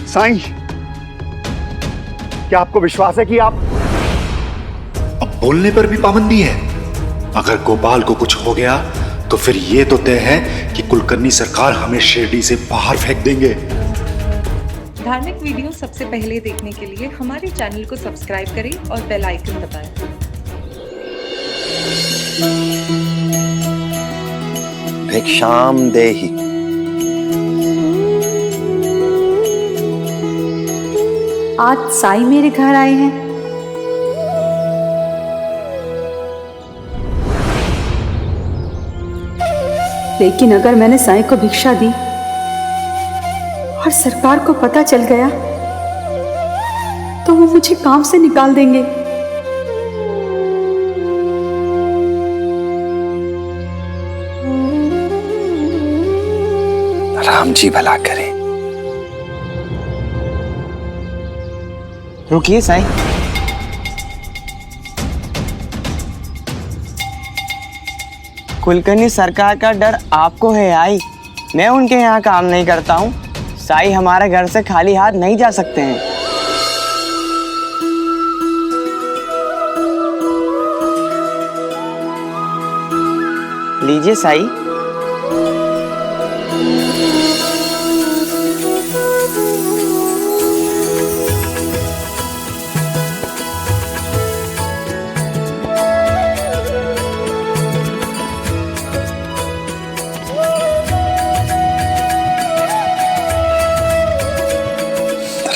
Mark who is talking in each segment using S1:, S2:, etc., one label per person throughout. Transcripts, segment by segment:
S1: साईं, क्या आपको विश्वास है कि आप?
S2: अब बोलने पर भी पाबंदी है। अगर गोपाल को कुछ हो गया तो फिर ये तो तय है कि कुलकर्णी सरकार हमें शिरडी से बाहर फेंक देंगे।
S3: धार्मिक वीडियो सबसे पहले देखने के लिए हमारे चैनल को सब्सक्राइब करें और बेल आइकन दबाएं।
S4: भिक्षाम देहि।
S5: आज साईं मेरे घर आए हैं। लेकिन अगर मैंने साईं को भिक्षा दी और सरकार को पता चल गया तो वो मुझे काम से निकाल देंगे।
S4: राम जी भला करे।
S6: रुकिए साईं, कुलकर्णी सरकार का डर आपको है आई। मैं उनके यहाँ काम नहीं करता हूँ। साईं हमारे घर से खाली हाथ नहीं जा सकते हैं। लीजिए साईं।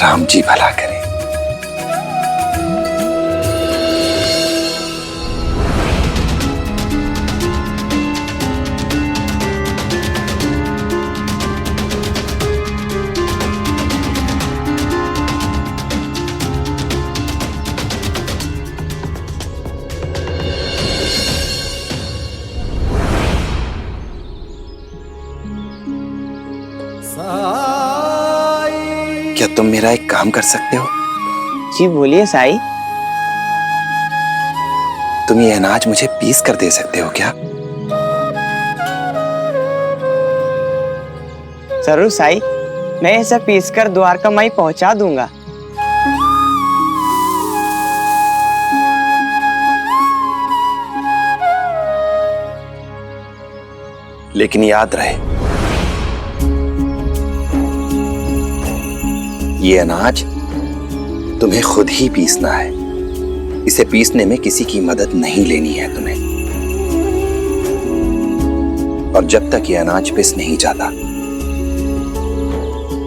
S4: राम जी भला करे। क्या तुम मेरा एक काम कर सकते हो?
S6: जी बोलिए साईं।
S4: तुम ये अनाज मुझे पीस कर दे सकते हो क्या?
S6: जरूर साईं, मैं इसे पीस कर द्वारका माई पहुंचा दूंगा।
S4: लेकिन याद रहे, ये अनाज तुम्हें खुद ही पीसना है। इसे पीसने में किसी की मदद नहीं लेनी है तुम्हें। और जब तक ये अनाज पिस नहीं जाता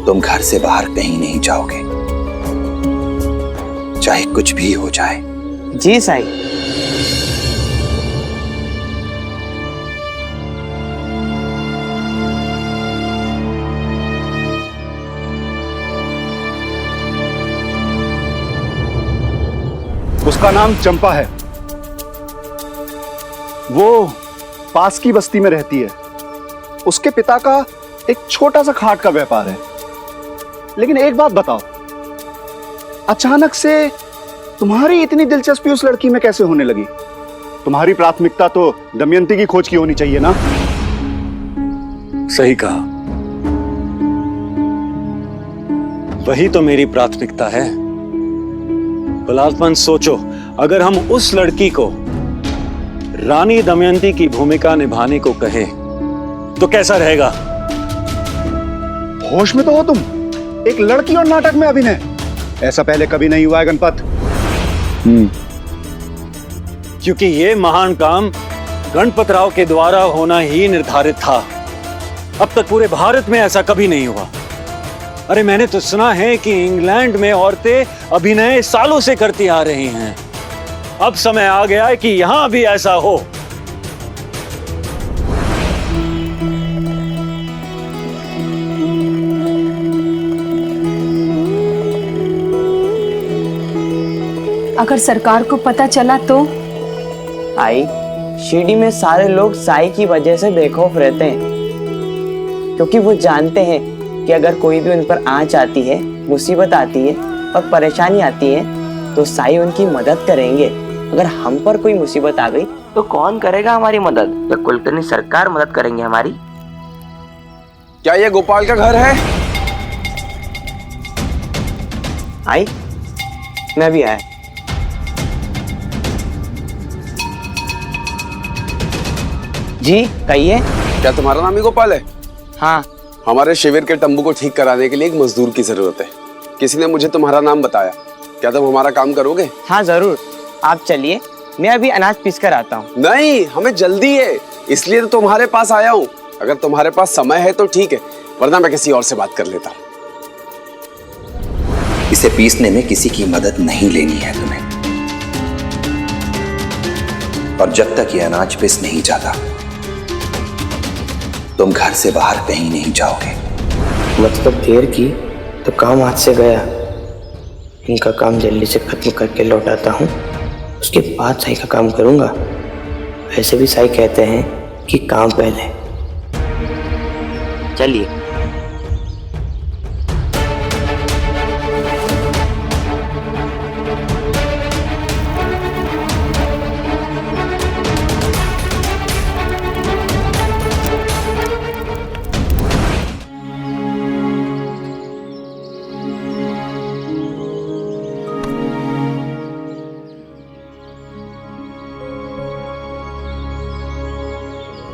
S4: तुम घर से बाहर कहीं नहीं जाओगे, चाहे कुछ भी हो जाए।
S6: जी साईं।
S1: उसका नाम चंपा है। वो पास की बस्ती में रहती है। उसके पिता का एक छोटा सा खाट का व्यापार है। लेकिन एक बात बताओ, अचानक से तुम्हारी इतनी दिलचस्पी उस लड़की में कैसे होने लगी? तुम्हारी प्राथमिकता तो दमयंती की खोज की होनी चाहिए ना?
S7: सही कहा, वही तो मेरी प्राथमिकता है। बलात्मन सोचो, अगर हम उस लड़की को रानी दमयंती की भूमिका निभाने को कहें तो कैसा रहेगा?
S1: होश में तो हो तुम? एक लड़की और नाटक में अभिनय, ऐसा पहले कभी नहीं हुआ है गणपत।
S7: क्योंकि ये महान काम गणपत राव के द्वारा होना ही निर्धारित था। अब तक पूरे भारत में ऐसा कभी नहीं हुआ। अरे मैंने तो सुना है कि इंग्लैंड में औरतें अभिनय सालों से करती आ रही हैं। अब समय आ गया है कि यहां भी ऐसा हो।
S5: अगर सरकार को पता चला तो?
S6: आई, शिरडी में सारे लोग साईं की वजह से बेखौफ रहते हैं, क्योंकि वो जानते हैं कि अगर कोई भी उन पर आंच आती है, मुसीबत आती है और परेशानी आती है तो साईं उनकी मदद करेंगे। अगर हम पर कोई मुसीबत आ गई
S8: तो कौन करेगा हमारी मदद? तो कुलकर्णी सरकार मदद करेंगे हमारी। क्या ये गोपाल का घर है?
S6: आई, मैं भी आया। जी कहिए।
S8: क्या तुम्हारा नाम ही गोपाल है?
S6: हाँ।
S8: हमारे शिविर के तंबू को ठीक कराने के लिए एक मजदूर की जरूरत है। किसी ने मुझे तुम्हारा नाम बताया। क्या तुम हमारा काम करोगे?
S6: हाँ जरूर, आप चलिए, मैं अभी अनाज पीस कर आता हूँ।
S8: नहीं, हमें जल्दी है, इसलिए तो तुम्हारे पास आया हूँ। अगर तुम्हारे पास समय है तो ठीक है, वरना मैं किसी और से बात कर लेता हूँ।
S4: इसे पीसने में किसी की मदद नहीं लेनी है तुम्हें, और जब तक ये अनाज पिस नहीं जाता तुम घर से बाहर कहीं नहीं जाओगे।
S6: मतलब देर की तो काम हाथ से गया। इनका काम जल्दी से खत्म करके लौट आता हूँ, उसके बाद साई का काम करूँगा। ऐसे भी साई कहते हैं कि काम पहले। चलिए।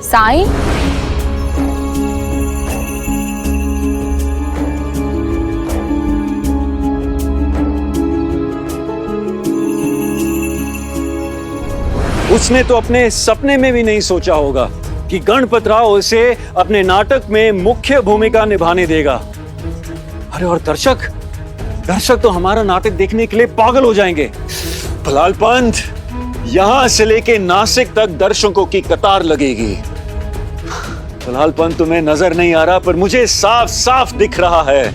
S9: साई,
S7: उसने तो अपने सपने में भी नहीं सोचा होगा कि गणपत राव उसे अपने नाटक में मुख्य भूमिका निभाने देगा। अरे और दर्शक तो हमारा नाटक देखने के लिए पागल हो जाएंगे। भलाल पंत, यहां से लेके नासिक तक दर्शकों की कतार लगेगी। भलाल पंत, तुम्हें नजर नहीं आ रहा पर मुझे साफ साफ दिख रहा है।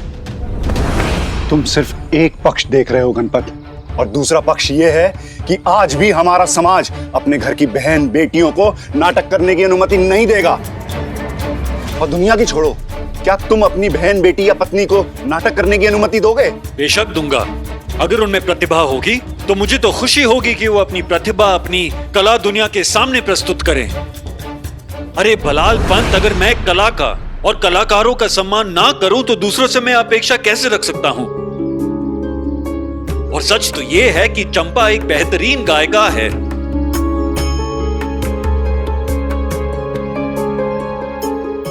S1: तुम सिर्फ एक पक्ष देख रहे हो गणपत, और दूसरा पक्ष यह है कि आज भी हमारा समाज अपने घर की बहन बेटियों को नाटक करने की अनुमति नहीं देगा। और दुनिया की छोड़ो, क्या तुम अपनी बहन बेटी या पत्नी को नाटक करने की अनुमति दोगे?
S7: बेशक दूंगा। अगर उनमें प्रतिभा होगी तो मुझे तो खुशी होगी कि वो अपनी प्रतिभा, अपनी कला दुनिया के सामने प्रस्तुत करें। अरे भलाल पंत, अगर मैं कला का और कलाकारों का सम्मान ना करूं तो दूसरों से मैं अपेक्षा कैसे रख सकता हूं? और सच तो यह है कि चंपा एक बेहतरीन गायिका है।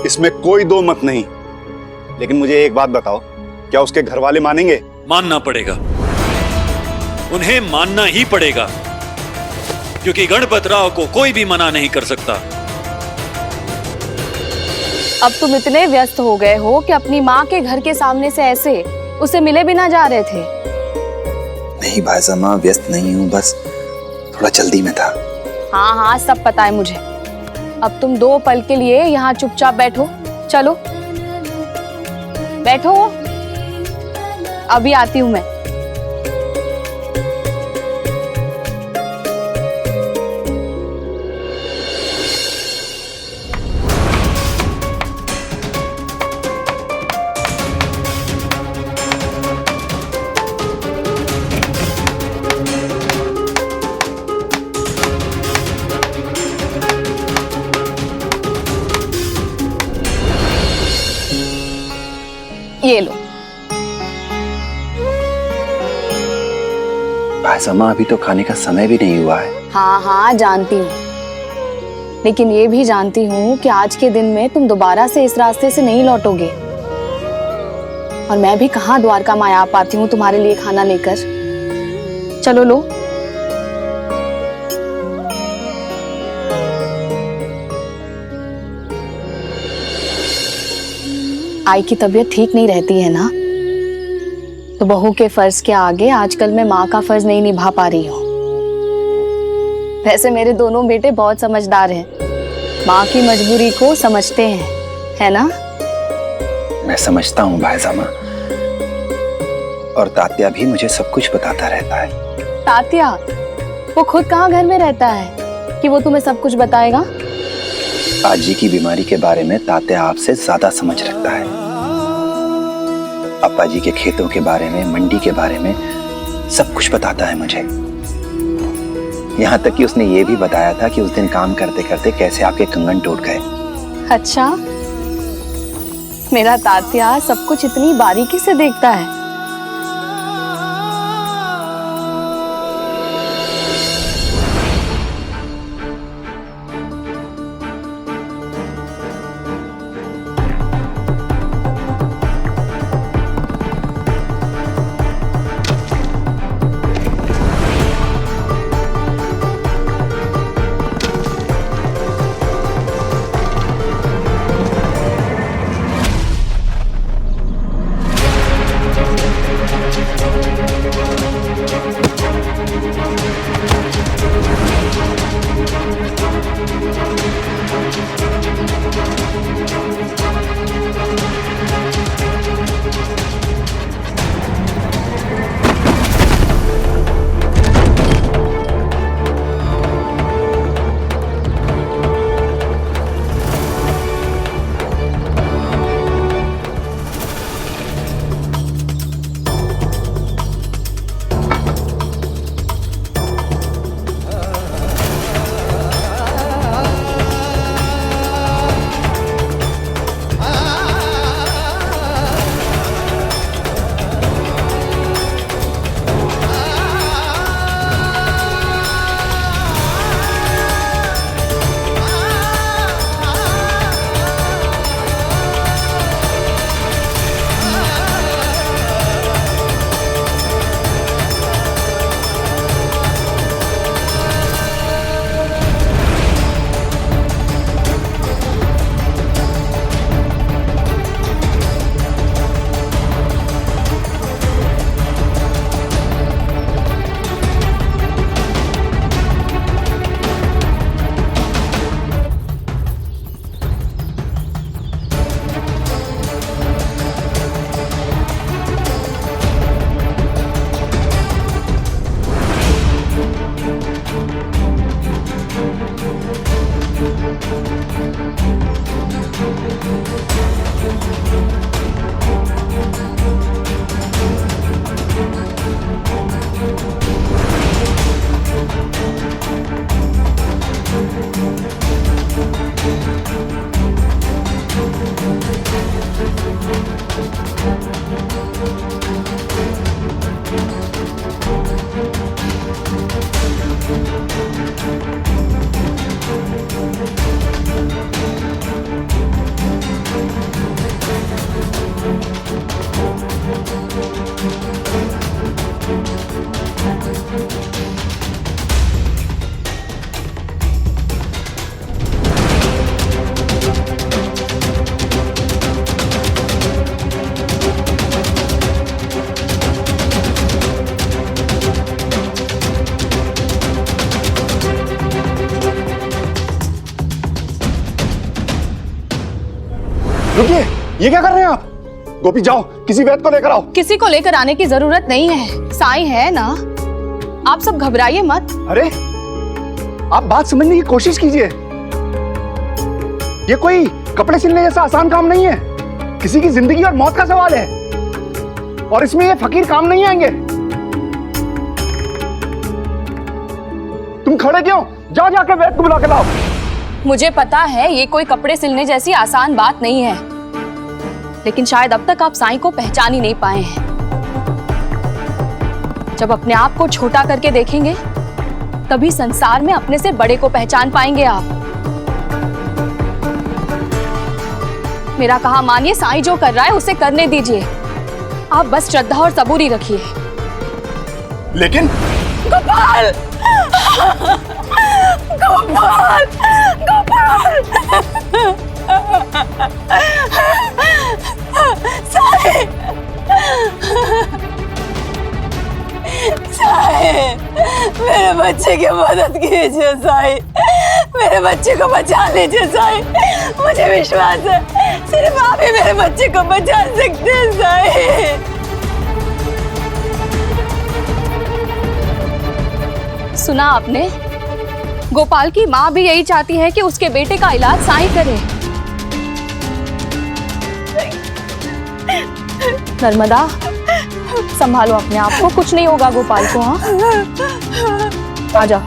S1: इसमें कोई दो मत नहीं, लेकिन मुझे एक बात बताओ, क्या उसके घर वाले मानेंगे?
S7: मानना पड़ेगा, उन्हें मानना ही पड़ेगा, क्योंकि गणपत राव को कोई भी मना नहीं कर सकता।
S9: अब तुम इतने व्यस्त हो गए हो कि अपनी माँ के घर के सामने से ऐसे उसे मिले भी ना जा रहे थे।
S4: नहीं भाईजामा, व्यस्त नहीं हूँ, बस थोड़ा जल्दी में था।
S9: हाँ हाँ, सब पता है मुझे। अब तुम 2 पल के लिए यहाँ चुपचाप बैठो। चलो बैठो, अभी आती हूँ मैं। ये लो।
S4: भाईजामा, अभी तो खाने का समय भी नहीं हुआ है।
S9: हाँ हाँ जानती हूँ, लेकिन ये भी जानती हूँ कि आज के दिन में तुम दोबारा से इस रास्ते से नहीं लौटोगे। और मैं भी कहाँ द्वारका माँ आ पाती हूँ तुम्हारे लिए खाना लेकर। चलो लो। आई की तबीयत ठीक नहीं रहती है ना, तो बहू के फर्ज के आगे आजकल मैं माँ का फर्ज नहीं निभा पा रही हूँ। वैसे मेरे दोनों बेटे बहुत समझदार हैं, माँ की मजबूरी को समझते हैं, है ना?
S4: मैं समझता हूँ भाईजामा, और तात्या भी मुझे सब कुछ बताता रहता है।
S9: तात्या? वो खुद कहाँ घर में रहता है कि वो तुम्हें सब कुछ बताएगा?
S4: आजी की बीमारी के बारे में तात्या आपसे ज्यादा समझ रखता है। अप्पा जी के खेतों के बारे में, मंडी के बारे में सब कुछ बताता है मुझे। यहाँ तक कि उसने ये भी बताया था कि उस दिन काम करते करते कैसे आपके कंगन टूट गए।
S9: अच्छा, मेरा तात्या सब कुछ इतनी बारीकी से देखता है।
S1: रुकिए, ये क्या कर रहे हैं आप? गोपी जाओ, किसी वैद्य को लेकर आओ।
S9: किसी को लेकर आने की जरूरत नहीं है, साईं है ना। आप सब घबराइए मत।
S1: अरे आप बात समझने की कोशिश कीजिए। ये कोई कपड़े सिलने जैसा आसान काम नहीं है। किसी की जिंदगी और मौत का सवाल है, और इसमें ये फकीर काम नहीं आएंगे। तुम खड़े क्यों? जाओ जाके वैद्य को बुला के लाओ।
S9: मुझे पता है ये कोई कपड़े सिलने जैसी आसान बात नहीं है, लेकिन शायद अब तक आप साईं को पहचान ही नहीं पाए हैं। जब अपने आप को छोटा करके देखेंगे, तभी संसार में अपने से बड़े को पहचान पाएंगे आप। मेरा कहा मानिए, साईं जो कर रहा है उसे करने दीजिए। आप बस श्रद्धा और सबूरी रखिए।
S1: लेकिन
S9: गोपाल! गोपाल! गोपाल! साईं! साईं! मेरे बच्चे की मदद कीजिए साईं। मेरे बच्चे को बचा लीजिए साईं। मुझे विश्वास है सिर्फ आप ही मेरे बच्चे को बचा सकते हैं साईं। सुना आपने? गोपाल की माँ भी यही चाहती है कि उसके बेटे का इलाज साईं करे। नर्मदा, संभालो अपने आप को, कुछ नहीं होगा गोपाल को। हाँ, आ जाओ।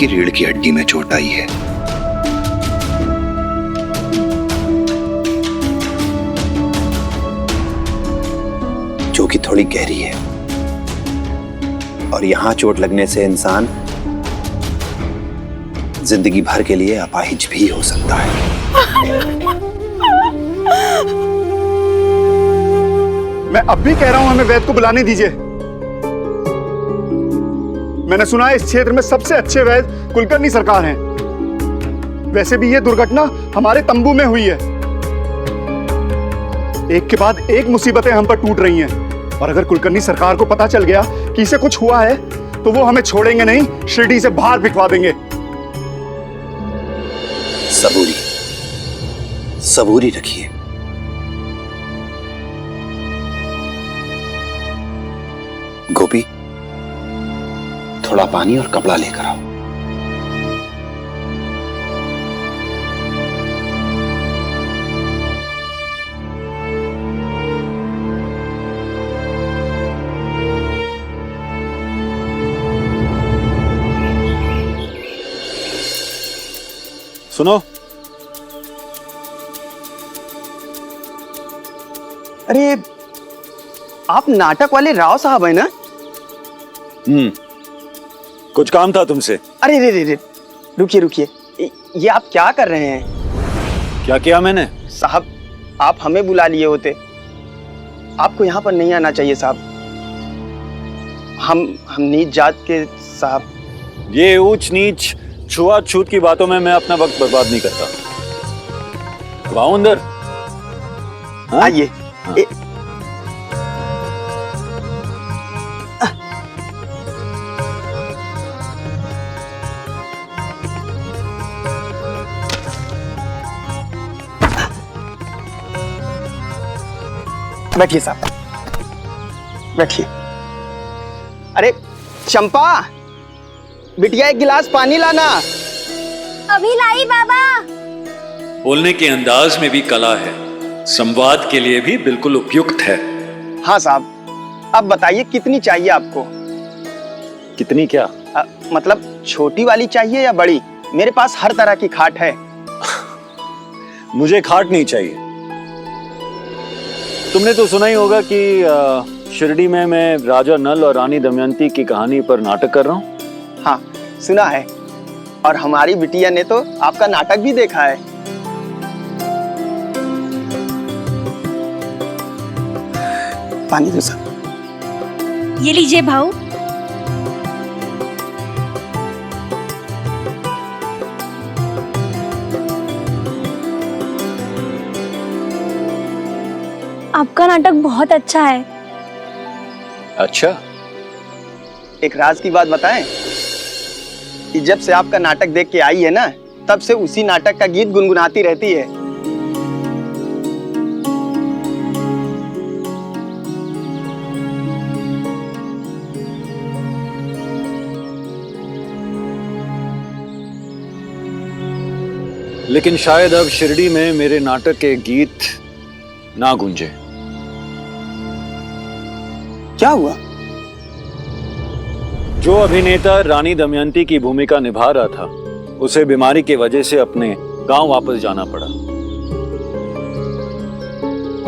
S4: इसकी रीढ़ की हड्डी में चोट आई है। जो कि थोड़ी गहरी है, और यहां चोट लगने से इंसान जिंदगी भर के लिए अपाहिज भी हो सकता है।
S1: मैं अब भी कह रहा हूं हमें वैद्य को बुलाने दीजिए। मैंने सुना है इस क्षेत्र में सबसे अच्छे वैद्य कुलकर्णी सरकार हैं। वैसे भी ये दुर्घटना हमारे तंबू में हुई है। एक के बाद एक मुसीबतें हम पर टूट रही हैं, और अगर कुलकर्णी सरकार को पता चल गया कि इसे कुछ हुआ है तो वो हमें छोड़ेंगे नहीं, शिरडी से बाहर फिकवा देंगे।
S4: सबूरी सबूरी रखिए। गोपी, थोड़ा पानी और कपड़ा लेकर आओ।
S7: सुनो,
S6: अरे आप नाटक वाले राव साहब है ना?
S7: कुछ काम था तुमसे।
S6: अरे रे रे रे, रुकिए रुकिए, ये आप क्या कर रहे हैं?
S7: क्या किया मैंने?
S6: साहब, आप हमें बुला लिए होते। आपको यहाँ पर नहीं आना चाहिए साहब। हम नीच जात के साहब।
S7: ये ऊंच नीच छुआछूत की बातों में मैं अपना वक्त बर्बाद नहीं करता। आओ अंदर। हाँ?
S6: आइए।
S7: हाँ।
S6: बैठिए साहब, बैठिए। अरे चंपा, बिटिया एक गिलास पानी लाना।
S10: अभी लाई बाबा।
S7: बोलने के अंदाज में भी कला है, संवाद के लिए भी बिल्कुल उपयुक्त है।
S6: हाँ साहब, अब बताइए कितनी चाहिए आपको?
S7: कितनी क्या?
S6: मतलब छोटी वाली चाहिए या बड़ी? मेरे पास हर तरह की खाट है।
S7: मुझे खाट नहीं चाहिए। तुमने तो सुना ही होगा कि शिरडी में मैं राजा नल और रानी दमयंती की कहानी पर नाटक कर रहा हूँ।
S6: हाँ सुना है, और हमारी बिटिया ने तो आपका नाटक भी देखा है। पानी दो साहब।
S10: ये लीजिए भाऊ। आपका नाटक बहुत अच्छा है।
S7: अच्छा,
S6: एक राज की बात बताएं कि जब से आपका नाटक देख के आई है ना, तब से उसी नाटक का गीत गुनगुनाती रहती है।
S7: लेकिन शायद अब शिरडी में मेरे नाटक के गीत ना गूंजे।
S6: क्या हुआ?
S7: जो अभिनेता रानी दमयंती की भूमिका निभा रहा था, उसे बीमारी की वजह से अपने गांव वापस जाना पड़ा।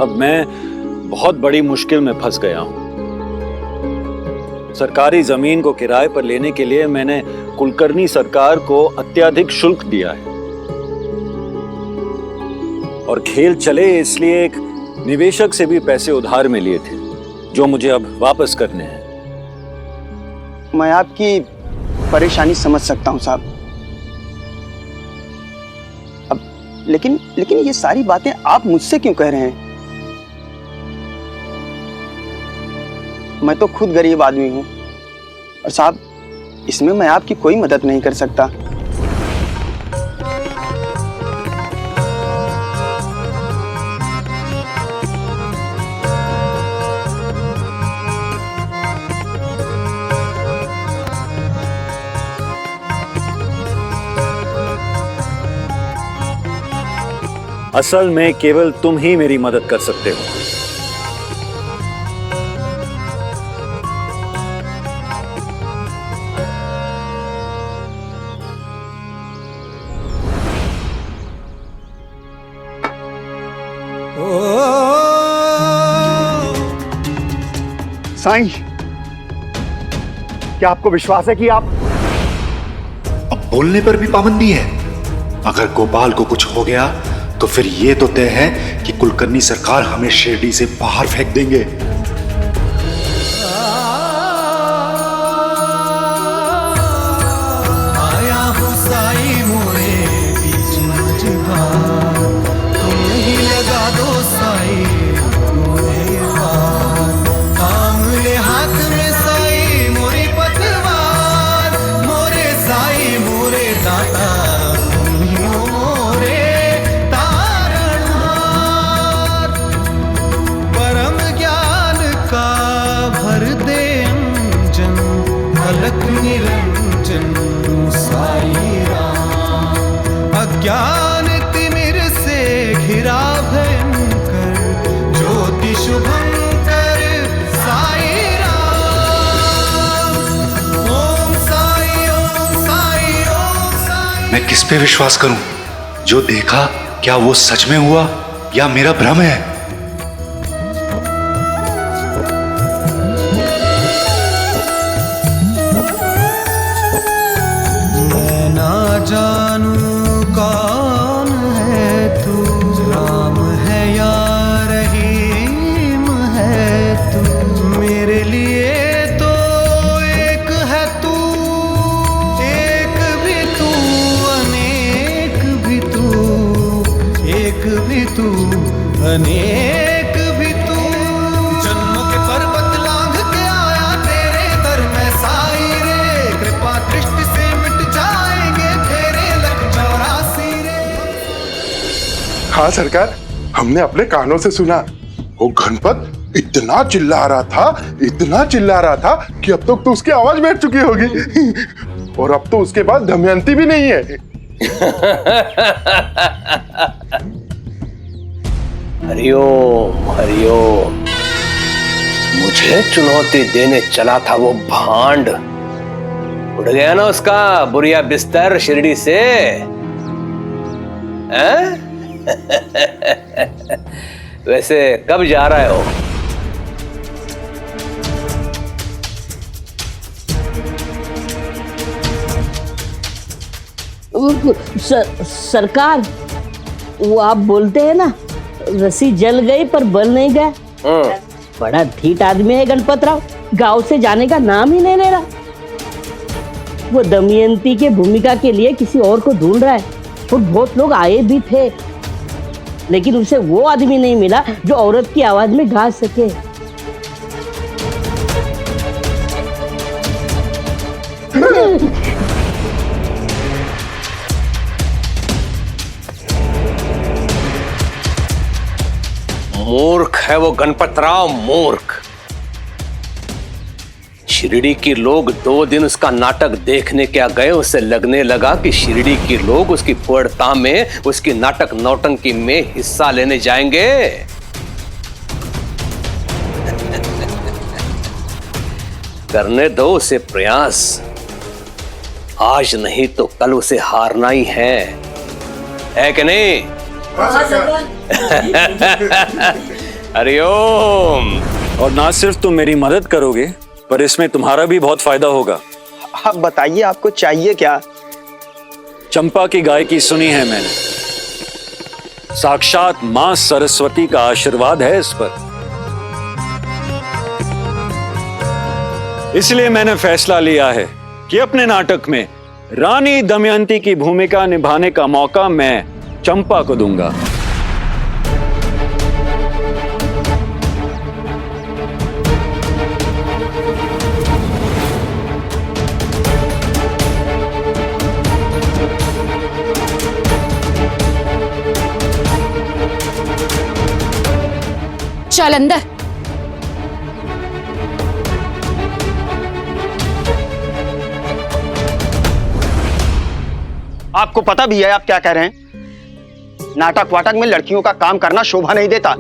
S7: अब मैं बहुत बड़ी मुश्किल में फंस गया हूं। सरकारी जमीन को किराए पर लेने के लिए मैंने कुलकर्णी सरकार को अत्यधिक शुल्क दिया है, और खेल चले इसलिए एक निवेशक से भी पैसे उधार में लिए थे, जो मुझे अब वापस करने हैं।
S6: मैं आपकी परेशानी समझ सकता हूं साहब। अब लेकिन ये सारी बातें आप मुझसे क्यों कह रहे हैं? मैं तो खुद गरीब आदमी हूं, और साहब इसमें मैं आपकी कोई मदद नहीं कर सकता।
S7: असल में केवल तुम ही मेरी मदद कर सकते हो।
S1: साईं, क्या आपको विश्वास है कि आप
S2: अब बोलने पर भी पाबंदी है? अगर गोपाल को कुछ हो गया तो फिर ये तो तय है कि कुलकर्णी सरकार हमें शिरडी से बाहर फेंक देंगे।
S11: आया हूँ साई मोरे बीच मझधार, तुम ही लगा दो साई मोरे पार। काम ले हाथ में साई मोरी पतवार, मोरे साई मोरे दाता तुम ही हो मोरे तारणहार। परम ज्ञान का भर दे अंजन, अलख निरंजन साई राम। अज्ञान तिमिर से घिरा भयंकर, ज्योति शुभंकर साई राम। ओम साई ओम साई ओम साई।
S2: मैं किस पे विश्वास करूं? जो देखा क्या वो सच में हुआ या मेरा भ्रम है?
S11: मैं ना जानू कौन है तू, राम है या रहीम है तू। मेरे लिए तो एक है तू, एक भी तू, अनेक भी तू, एक भी तू, अनेक भी तू। जन्मों के पर्वत लांघ के आया तेरे दर में साई रे, कृपा दृष्टि से मिट जाएंगे तेरे लख 84 रे।
S12: हाँ सरकार, हमने अपने कानों से सुना। वो गणपत इतना चिल्ला रहा था, इतना चिल्ला रहा था कि अब तक तो उसकी आवाज बैठ चुकी होगी। और अब तो उसके बाद दमयंती भी नहीं है।
S13: हरिओम हरिओम। मुझे चुनौती देने चला था वो भांड, उड़ गया ना उसका बुरिया बिस्तर शिरडी से। हैं? वैसे कब जा रहे हो?
S14: सरकार, वो आप बोलते हैं ना, रस्सी जल गई पर बल नहीं गया। बड़ा ढीठ आदमी है गणपत राव, गांव से जाने का नाम ही नहीं ले रहा। वो दमयंती के भूमिका के लिए किसी और को ढूंढ रहा है, और बहुत लोग आए भी थे, लेकिन उसे वो आदमी नहीं मिला जो औरत की आवाज में गा सके।
S13: मूर्ख है वो गणपत राव, मूर्ख। शिरडी के लोग 2 दिन उसका नाटक देखने क्या गए, उसे लगने लगा कि शिरडी के लोग उसकी पूर्णता में, उसकी नाटक नौटंकी में हिस्सा लेने जाएंगे। करने दो उसे प्रयास, आज नहीं तो कल उसे हारना ही है कि नहीं? हरिओम।
S7: और ना सिर्फ तुम मेरी मदद करोगे, पर इसमें तुम्हारा भी बहुत फायदा होगा।
S6: आप बताइए, आपको चाहिए क्या?
S7: चंपा की गायकी सुनी है मैंने, साक्षात मां सरस्वती का आशीर्वाद है इस पर। इसलिए मैंने फैसला लिया है कि अपने नाटक में रानी दमयंती की भूमिका निभाने का मौका मैं चंपा को दूंगा।
S9: चल अंदर।
S6: आपको पता भी है आप क्या कह रहे हैं? नाटक वाटक में लड़कियों का काम करना शोभा नहीं देता।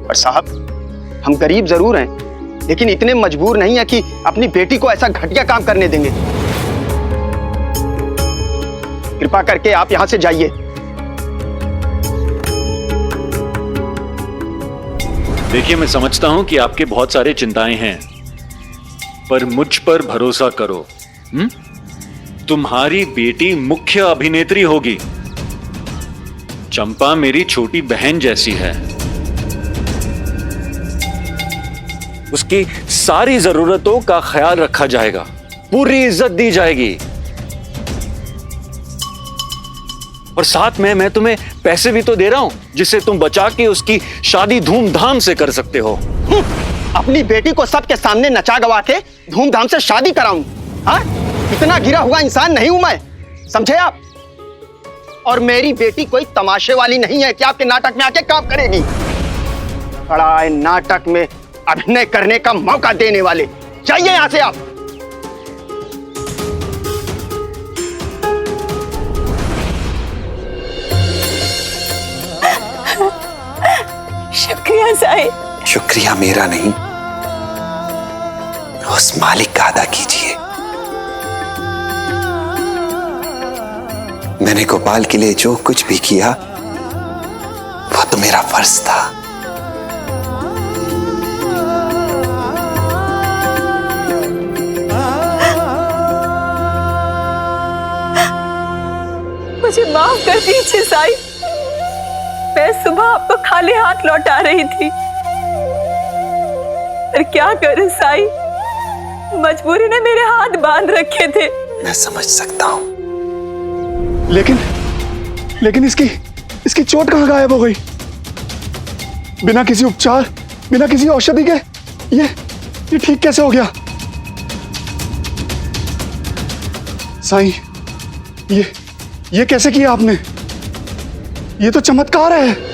S6: और साहब, हम गरीब जरूर हैं, लेकिन इतने मजबूर नहीं है कि अपनी बेटी को ऐसा घटिया काम करने देंगे। कृपा करके आप यहां से जाइए।
S7: देखिए, मैं समझता हूं कि आपके बहुत सारे चिंताएं हैं, पर मुझ पर भरोसा करो। तुम्हारी बेटी मुख्य अभिनेत्री होगी। चंपा मेरी छोटी बहन जैसी है। उसकी सारी जरूरतों का ख्याल रखा जाएगा, पूरी इज्जत दी जाएगी, और साथ में मैं तुम्हें पैसे भी तो दे रहा हूं जिससे तुम बचा के उसकी शादी धूमधाम से कर सकते हो।
S15: अपनी बेटी को सबके सामने नचा गवा के धूमधाम से शादी कराऊं? हाँ, इतना गिरा हुआ इंसान नहीं हूं मैं, समझे आप? और मेरी बेटी कोई तमाशे वाली नहीं है कि आपके नाटक में आके काम करेगी। खड़ा है नाटक में अभिनय करने का मौका देने वाले। जाइए यहां से आप।
S9: शुक्रिया साईं।
S4: शुक्रिया मेरा नहीं, उस मालिक का अदा कीजिए। मैंने गोपाल के लिए जो कुछ भी किया वो तो मेरा फर्ज था।
S5: मुझे माफ कर दीजिए साईं, मैं सुबह आपको खाली हाथ लौटा रही थी, पर क्या करूं साईं, मजबूरी ने मेरे हाथ बांध रखे थे।
S4: मैं समझ सकता हूं,
S1: लेकिन इसकी चोट कहां गायब हो गई? बिना किसी उपचार, बिना किसी औषधि के ये ठीक कैसे हो गया? साईं, ये कैसे किया आपने? ये तो चमत्कार है।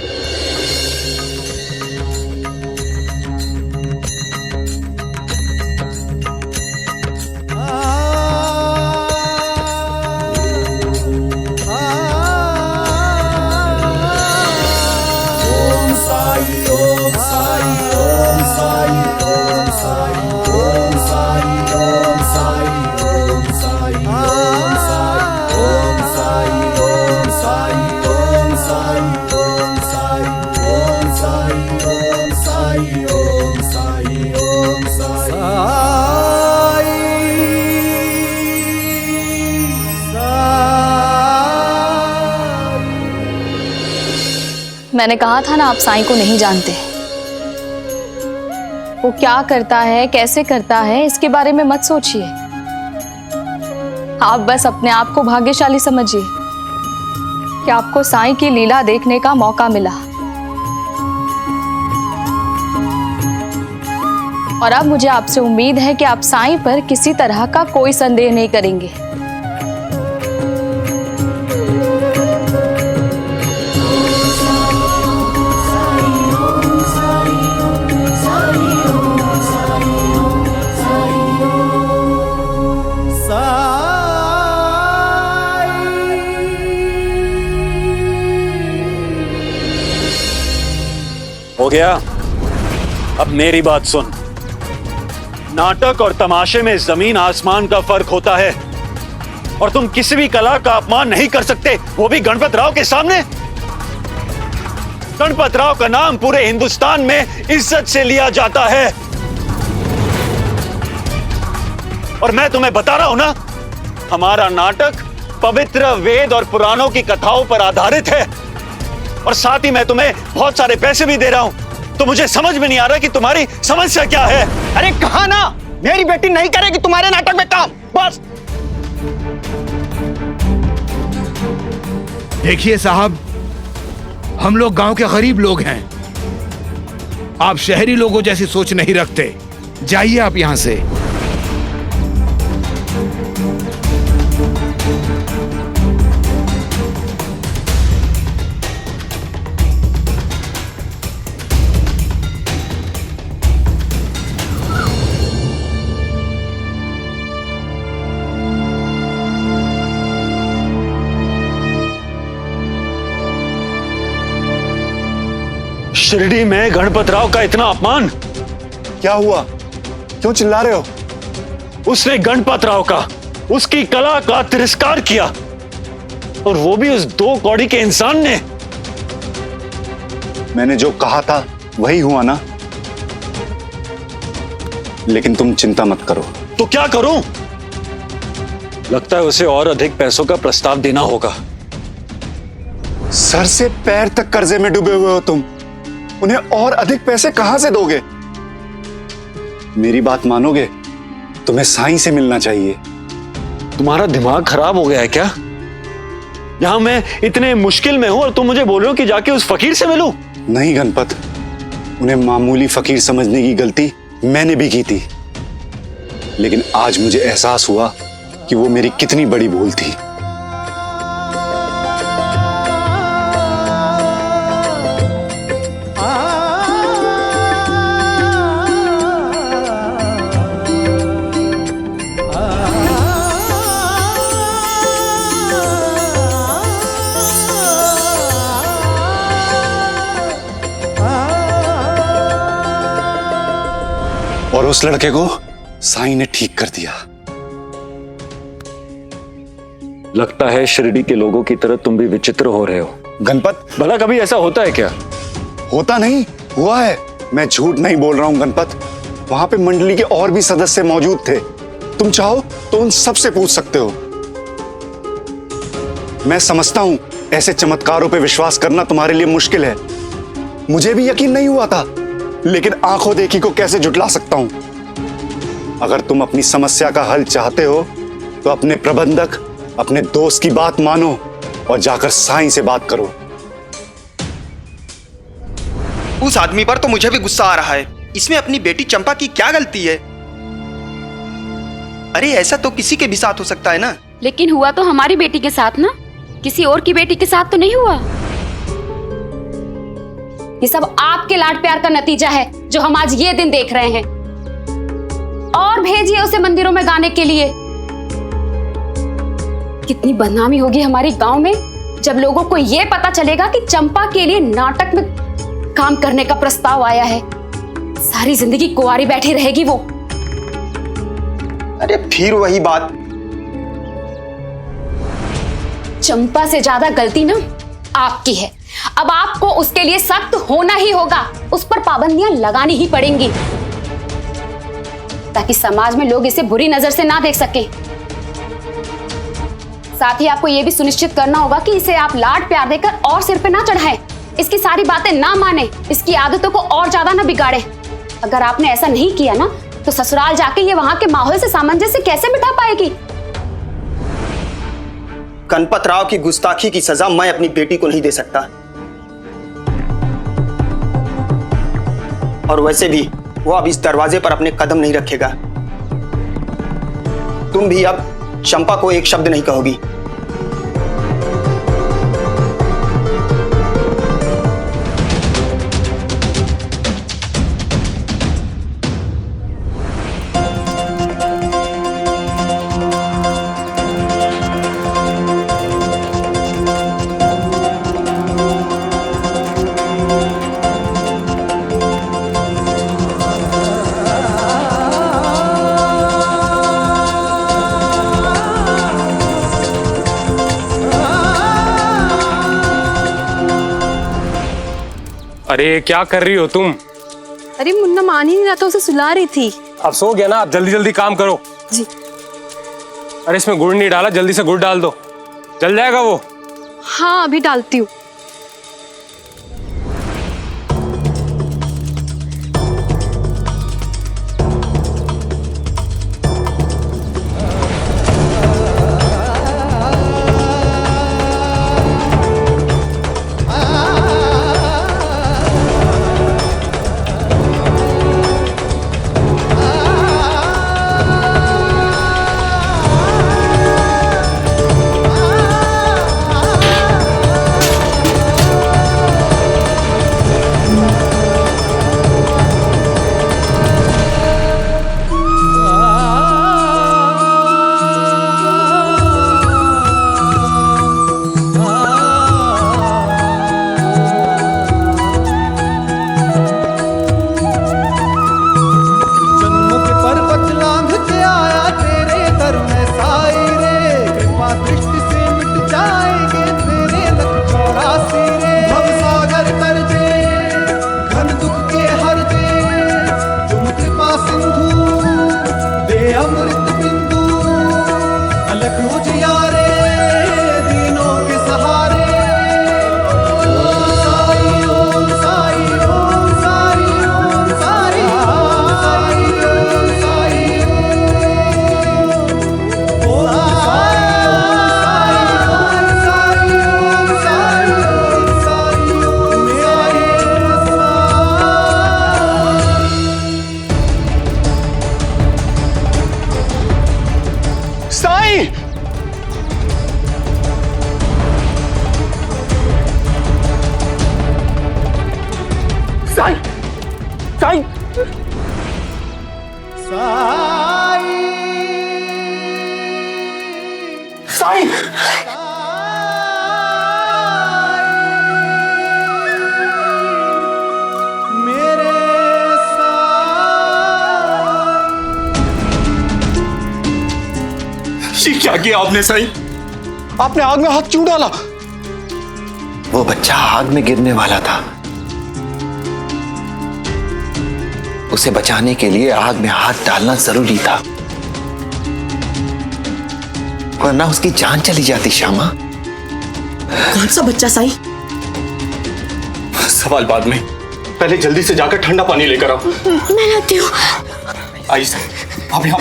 S9: मैंने कहा था ना, आप साईं को नहीं जानते। वो क्या करता है, कैसे करता है, इसके बारे में मत सोचिए। आप बस अपने आप को भाग्यशाली समझिए कि आपको साईं की लीला देखने का मौका मिला। और अब मुझे आपसे उम्मीद है कि आप साईं पर किसी तरह का कोई संदेह नहीं करेंगे।
S7: हो गया? अब मेरी बात सुन। नाटक और तमाशे में जमीन आसमान का फर्क होता है, और तुम किसी भी कला का अपमान नहीं कर सकते, वो भी गणपत राव के सामने। गणपत राव का नाम पूरे हिंदुस्तान में इज्जत से लिया जाता है, और मैं तुम्हें बता रहा हूं ना, हमारा नाटक पवित्र वेद और पुराणों की कथाओं पर आधारित है, और साथ ही मैं तुम्हें बहुत सारे पैसे भी दे रहा हूं। तो मुझे समझ में नहीं आ रहा कि तुम्हारी समस्या क्या है।
S15: अरे कहा ना, मेरी बेटी नहीं करेगी तुम्हारे नाटक में काम, बस।
S16: देखिए साहब, हम लोग गांव के गरीब लोग हैं, आप शहरी लोगों जैसी सोच नहीं रखते। जाइए आप यहां से।
S7: शिरडी में गणपत राव का इतना अपमान।
S1: क्या हुआ? क्यों चिल्ला रहे हो?
S7: उसने गणपत राव का, उसकी कला का तिरस्कार किया, और वो भी उस 2 कौड़ी के इंसान ने।
S1: मैंने जो कहा था वही हुआ ना?
S2: लेकिन तुम चिंता मत करो।
S7: तो क्या करूं? लगता है उसे और अधिक पैसों का प्रस्ताव देना होगा।
S2: सर से पैर तक कर्जे में डूबे हुए हो तुम, उन्हें और अधिक पैसे कहां से दोगे? मेरी बात मानोगे? तुम्हें साईं से मिलना चाहिए।
S7: तुम्हारा दिमाग खराब हो गया है क्या? यहां मैं इतने मुश्किल में हूं और तुम मुझे बोल रहे हो कि जाके उस फकीर से मिलूं?
S2: नहीं गणपत, उन्हें मामूली फकीर समझने की गलती मैंने भी की थी, लेकिन आज मुझे एहसास हुआ कि वो मेरी कितनी बड़ी भूल थी। और उस लड़के को साईं ने ठीक कर दिया।
S7: लगता है शिरडी के लोगों की तरह तुम भी विचित्र हो रहे हो।
S2: गणपत,
S7: भला कभी ऐसा होता है क्या?
S2: होता नहीं, हुआ है। मैं झूठ नहीं बोल रहा हूं गणपत। वहां पे मंडली के और भी सदस्य मौजूद थे। तुम चाहो तो उन सब से पूछ सकते हो। मैं समझता हूं ऐसे चमत्कारों पे विश्वास करना तुम्हारे लिए मुश्किल है। मुझे भी यकीन नहीं हुआ था, लेकिन आंखों देखी को कैसे जुटला सकता हूं। अगर तुम अपनी समस्या का हल चाहते हो तो अपने प्रबंधक, अपने दोस्त की बात मानो और जाकर साईं से बात करो।
S15: उस आदमी पर तो मुझे भी गुस्सा आ रहा है। इसमें अपनी बेटी चंपा की क्या गलती है? अरे ऐसा तो किसी के भी साथ हो सकता है ना।
S9: लेकिन हुआ तो हमारी बेटी के साथ ना, किसी और की बेटी के साथ तो नहीं हुआ। ये सब आपके लाड प्यार का नतीजा है जो हम आज ये दिन देख रहे हैं। और भेजिए उसे मंदिरों में गाने के लिए। कितनी बदनामी होगी हमारी गांव में जब लोगों को ये पता चलेगा कि चंपा के लिए नाटक में काम करने का प्रस्ताव आया है। सारी जिंदगी कुंवारी बैठी रहेगी वो।
S15: अरे फिर वही बात।
S9: चंपा से ज्यादा गलती ना आपकी है। अब आपको उसके लिए सख्त होना ही होगा। उस पर पाबंदियां लगानी ही पड़ेंगी ताकि समाज में लोग इसे बुरी नजर से ना देख सके। साथ ही आपको यह भी सुनिश्चित करना होगा कि इसे आप लाड प्यार देकर और सिर पे ना चढ़ाएं, इसकी सारी बातें ना माने, इसकी आदतों को और ज्यादा ना बिगाड़े। अगर आपने ऐसा नहीं किया ना तो ससुराल जाके ये वहां के माहौल से सामंजस्य कैसे बिठा पाएगी?
S15: गणपत राव की गुस्ताखी की सजा मैं अपनी बेटी को नहीं दे सकता। और वैसे भी वो अब इस दरवाजे पर अपने कदम नहीं रखेगा। तुम भी अब चंपा को एक शब्द नहीं कहोगी।
S17: अरे क्या कर रही हो तुम?
S10: अरे मुन्ना मान ही नहीं रहा था, उसे सुला रही थी।
S17: अब सो गया ना, आप जल्दी जल्दी काम करो।
S10: जी।
S17: अरे इसमें गुड़ नहीं डाला, जल्दी से गुड़ डाल दो, जल जाएगा वो।
S10: हाँ अभी डालती हूँ।
S2: ये क्या किया आपने साईं? आपने आग में हाथ क्यों डाला?
S4: वो बच्चा आग में गिरने वाला था। उसे बचाने के लिए आग में हाथ डालना जरूरी था, वरना उसकी जान चली जाती। श्यामा,
S18: कौन सा बच्चा साईं?
S2: सवाल बाद में, पहले जल्दी से जाकर ठंडा पानी लेकर आओ।
S18: मैं लाती हूँ।
S2: आइए साईं, आप यहाँ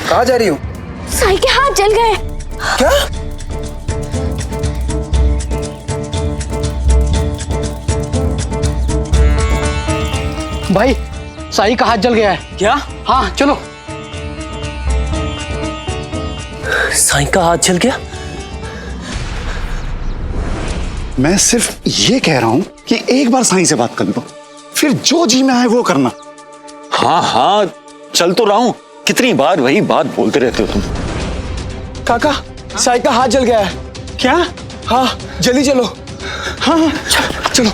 S4: कहाँ जा रही हूँ?
S18: साईं के हाथ जल गए।
S4: क्या?
S15: भाई, साईं का हाथ जल गया है।
S6: क्या?
S15: हाँ चलो।
S6: साईं का हाथ जल गया?
S2: मैं सिर्फ ये कह रहा हूं कि एक बार साईं से बात कर लो, फिर जो जी में आए वो करना।
S7: हाँ हाँ, चल तो रहा हूं। कितनी बार वही बात बोलते रहते हो तुम।
S15: काका, साईं का हाथ जल गया है।
S2: क्या?
S15: हाँ, जल्दी चलो।
S2: हाँ चलो।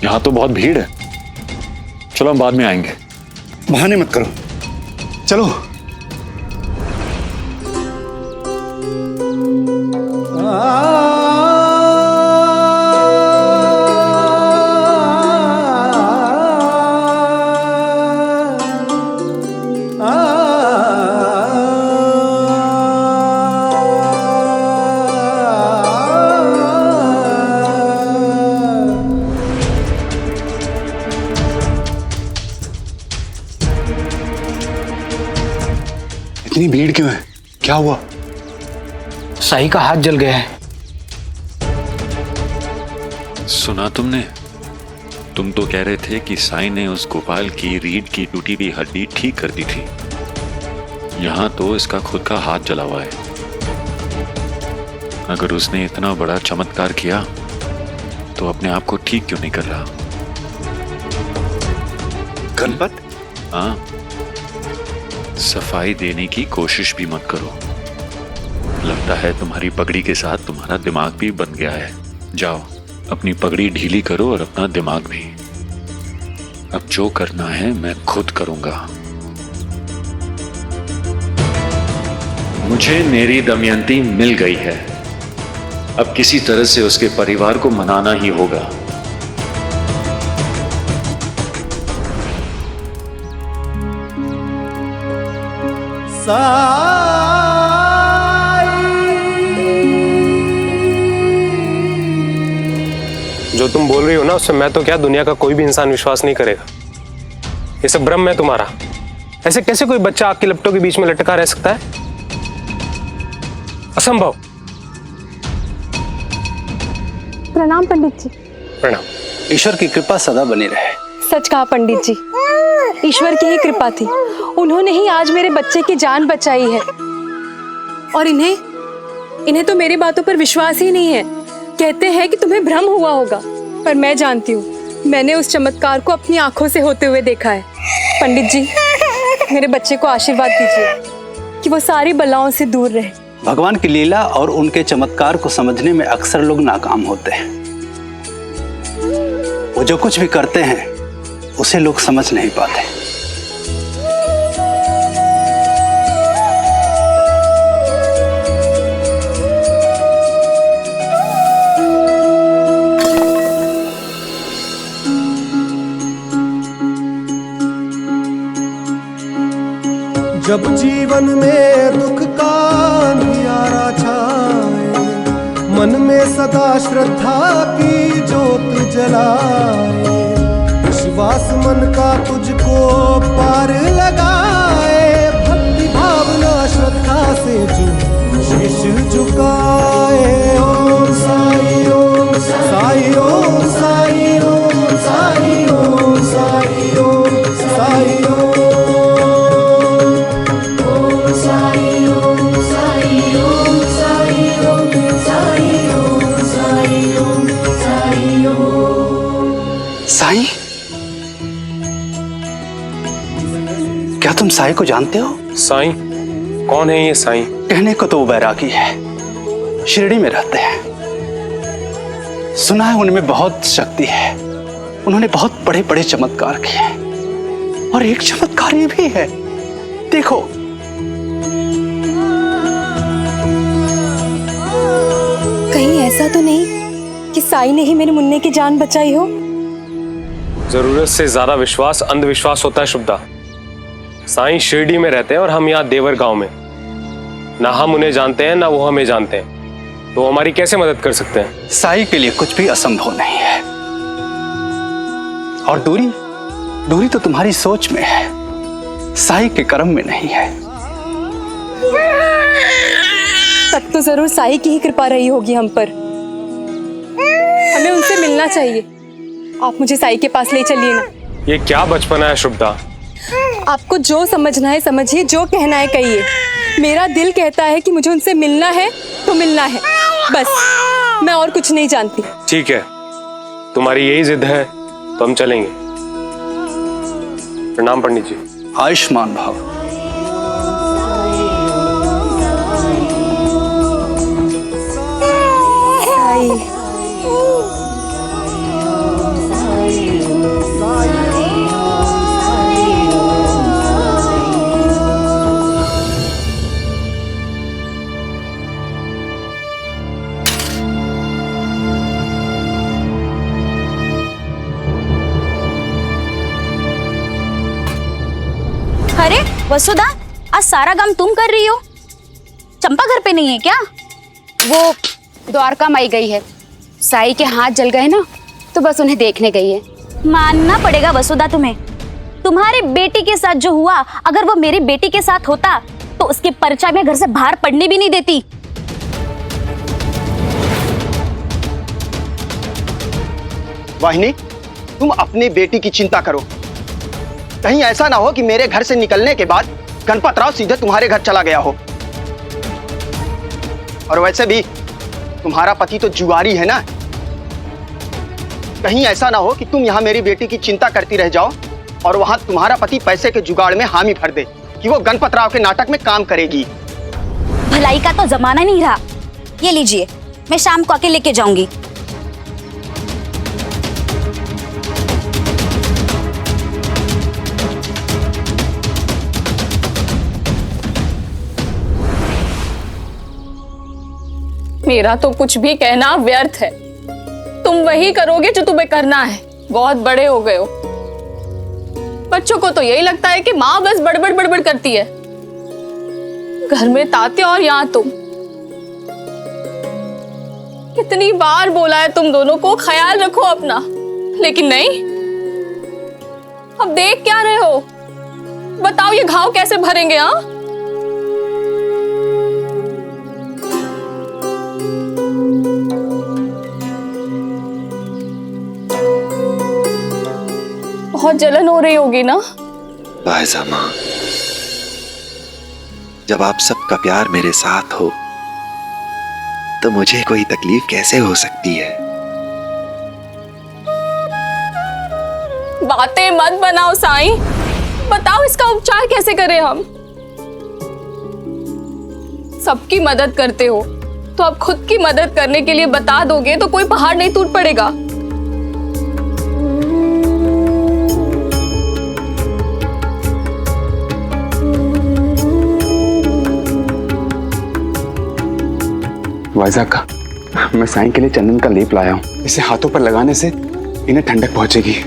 S7: यहाँ तो बहुत भीड़ है, चलो हम बाद में आएंगे।
S2: बहाने मत करो, चलो। इतनी भीड़ क्यों है? क्या हुआ?
S15: साईं का हाथ जल गया है।
S7: सुना तुमने? तुम तो कह रहे थे कि साईं ने उस गोपाल की रीढ़ की टूटी हुई हड्डी ठीक कर दी थी। यहाँ तो इसका खुद का हाथ जला हुआ है। अगर उसने इतना बड़ा चमत्कार किया तो अपने आप को ठीक क्यों नहीं कर रहा?
S2: गणपत?
S7: हाँ, सफाई देने की कोशिश भी मत करो। लगता है तुम्हारी पगड़ी के साथ तुम्हारा दिमाग भी बन गया है। जाओ, अपनी पगड़ी ढीली करो और अपना दिमाग भी। अब जो करना है मैं खुद करूंगा। मुझे मेरी दमयंती मिल गई है। अब किसी तरह से उसके परिवार को मनाना ही होगा।
S17: जो तुम बोल रही हो ना, उससे मैं तो क्या, दुनिया का कोई भी इंसान विश्वास नहीं करेगा। ये सब भ्रम है तुम्हारा। ऐसे कैसे कोई बच्चा आग की लपटों के बीच में लटका रह सकता है? असंभव।
S10: प्रणाम पंडित जी।
S17: प्रणाम।
S15: ईश्वर की कृपा सदा बनी रहे।
S10: सच कहा पंडित जी, ईश्वर की ही कृपा थी। उन्होंने ही आज मेरे बच्चे की जान बचाई है। और इन्हें तो मेरी बातों पर विश्वास ही नहीं है। कहते हैं कि तुम्हें भ्रम हुआ होगा, पर मैं जानती हूँ, मैंने उस चमत्कार को अपनी आंखों से होते हुए देखा है। पंडित जी, मेरे बच्चे को आशीर्वाद दीजिए कि वो सारी बलाओं से दूर रहे।
S15: भगवान की लीला और उनके चमत्कार को समझने में अक्सर लोग नाकाम होते हैं। वो जो कुछ भी करते हैं उसे लोग समझ नहीं पाते।
S11: जब जीवन में दुख का अंधियारा छाए, मन में सदा श्रद्धा की ज्योत जलाए, विश्वास मन का तुझको पार लगाए, भक्ति भावना श्रद्धा से जो शीश झुकाए। ओम साई ओम साई ओम साई ओम साई ओम
S2: साईं को जानते हो?
S17: साईं? कौन है ये साईं?
S2: कहने को तो वो बैरागी है, शिरडी में रहते हैं। सुना है उनमें बहुत शक्ति है, उन्होंने बहुत बड़े बड़े चमत्कार किए, और एक चमत्कार ये भी है, देखो।
S10: कहीं ऐसा तो नहीं कि साई ने ही मेरे मुन्ने की जान बचाई हो?
S17: जरूरत से ज्यादा विश्वास अंधविश्वास होता है शुभदा। साईं शिरडी में रहते हैं और हम यहाँ देवर गांव में। ना हम उन्हें जानते हैं ना वो हमें जानते हैं, तो हमारी कैसे मदद कर सकते हैं?
S2: साईं के लिए कुछ भी असंभव नहीं है, और दूरी तो तुम्हारी सोच में है, साईं के कर्म में नहीं है।
S10: तब तो जरूर साई की ही कृपा रही होगी हम पर। हमें उनसे मिलना चाहिए। आप मुझे साई के पास ले चलिए ना।
S17: ये क्या बचपना है शुभदा?
S10: आपको जो समझना है समझिए, जो कहना है कहिए। मेरा दिल कहता है कि मुझे उनसे मिलना है तो मिलना है, बस। मैं और कुछ नहीं जानती।
S17: ठीक है, तुम्हारी यही जिद है तो हम चलेंगे। प्रणाम पंडित जी।
S2: आयुष्मान भव।
S18: अरे वसुधा, आज सारा काम तुम कर रही हो? चंपा घर पे नहीं है क्या?
S9: वो द्वारका माई गई है, साई के हाथ जल गए ना, तो बस उन्हें देखने गई है।
S18: मानना पड़ेगा वसुधा तुम्हें। तुम्हारे बेटी के साथ जो हुआ, अगर वो मेरी बेटी के साथ होता तो उसके परिचय में घर से बाहर पड़ने भी नहीं देती।
S15: वाहिनी, तुम अपनी बेटी की चिंता करो। कहीं ऐसा ना हो कि मेरे घर से निकलने के बाद गणपतराव सीधे तुम्हारे घर चला गया हो। और वैसे भी तुम्हारा पति तो जुआरी है ना। कहीं ऐसा ना हो कि तुम यहाँ मेरी बेटी की चिंता करती रह जाओ और वहां तुम्हारा पति पैसे के जुगाड़ में हामी भर दे कि वो गणपतराव के नाटक में काम करेगी।
S18: भलाई का तो जमाना नहीं रहा। ये लीजिए, मैं शाम को आके लेके जाऊंगी।
S10: मेरा तो कुछ भी कहना व्यर्थ है। तुम वही करोगे जो तुम्हें करना है। बहुत बड़े हो गए हो। बच्चों को तो यही लगता है कि माँ बस बड़बड़ बड़बड़ करती है। घर में तात्या और यहाँ तुम। कितनी बार बोला है तुम दोनों को ख्याल रखो अपना, लेकिन नहीं। अब देख क्या रहे हो? बताओ ये घाव कैसे भरेंगे? हाँ, बहुत जलन हो रही होगी ना?
S4: वाहिजा माँ, जब आप सबका प्यार मेरे साथ हो तो मुझे कोई तकलीफ कैसे हो सकती है?
S10: बातें मत बनाओ साईं। बताओ इसका उपचार कैसे करें हम? सबकी मदद करते हो तो अब खुद की मदद करने के लिए बता दोगे तो कोई पहाड़ नहीं टूट पड़ेगा।
S8: वाइजा का, मैं साईं के लिए चंदन का लेप लाया हूँ। इसे हाथों पर लगाने से इन्हें ठंडक पहुंचेगी।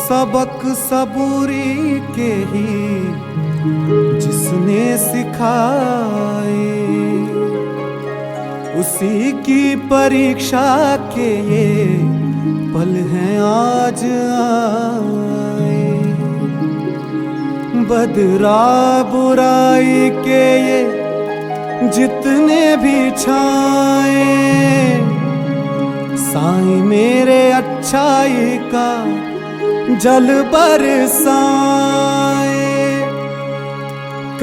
S11: सबक सबूरी के ही जिसने सिखाए, उसी की परीक्षा के ये पल हैं आज आए। बदरा बुराई के ये जितने में भी छाए, साईं मेरे अच्छाई का जल बरसाए।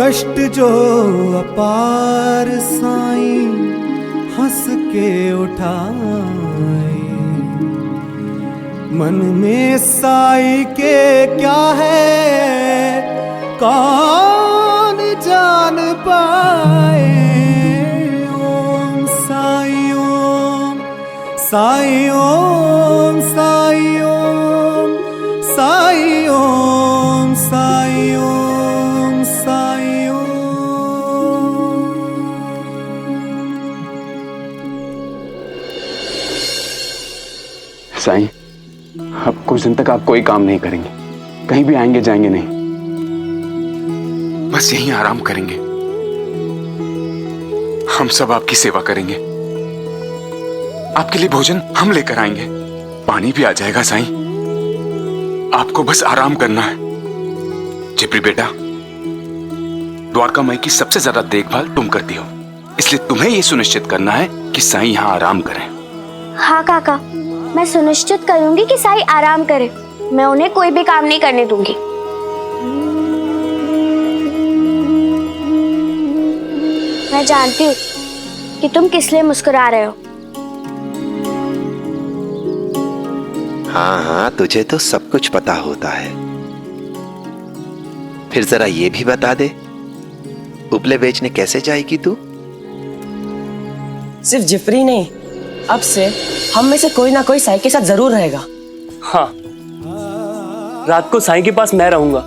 S11: कष्ट जो अपार साईं हंस के उठाए। मन में साई के क्या है कौन जान पाए। ओम साई ओम साई ओम साई ओम साई ओम साई ओम साई ओम।
S8: साईं, अब कुछ दिन तक आप कोई काम नहीं करेंगे, कहीं भी आएंगे जाएंगे नहीं,
S4: बस यहीं आराम करेंगे। हम सब आपकी सेवा करेंगे, आपके लिए भोजन हम लेकर आएंगे, पानी भी आ जाएगा साईं। आपको बस आराम करना है। चिपरी बेटा, द्वारका माई की सबसे ज्यादा देखभाल तुम करती हो, इसलिए तुम्हें यह सुनिश्चित करना है कि साईं यहाँ आराम करें।
S19: हाँ काका, मैं सुनिश्चित करूंगी कि साईं आराम करे। मैं उन्हें कोई भी काम नहीं करने दूंगी। मैं जानती हूँ कि तुम किस लिए मुस्कुरा रहे हो।
S4: हाँ हाँ, तुझे तो सब कुछ पता होता है। फिर जरा ये भी बता दे, उपले बेचने कैसे जाएगी तू?
S6: सिर्फ जिफरी नहीं, अब से हम में से कोई ना कोई साईं के साथ जरूर रहेगा।
S20: हाँ, रात को साईं के पास मैं रहूंगा,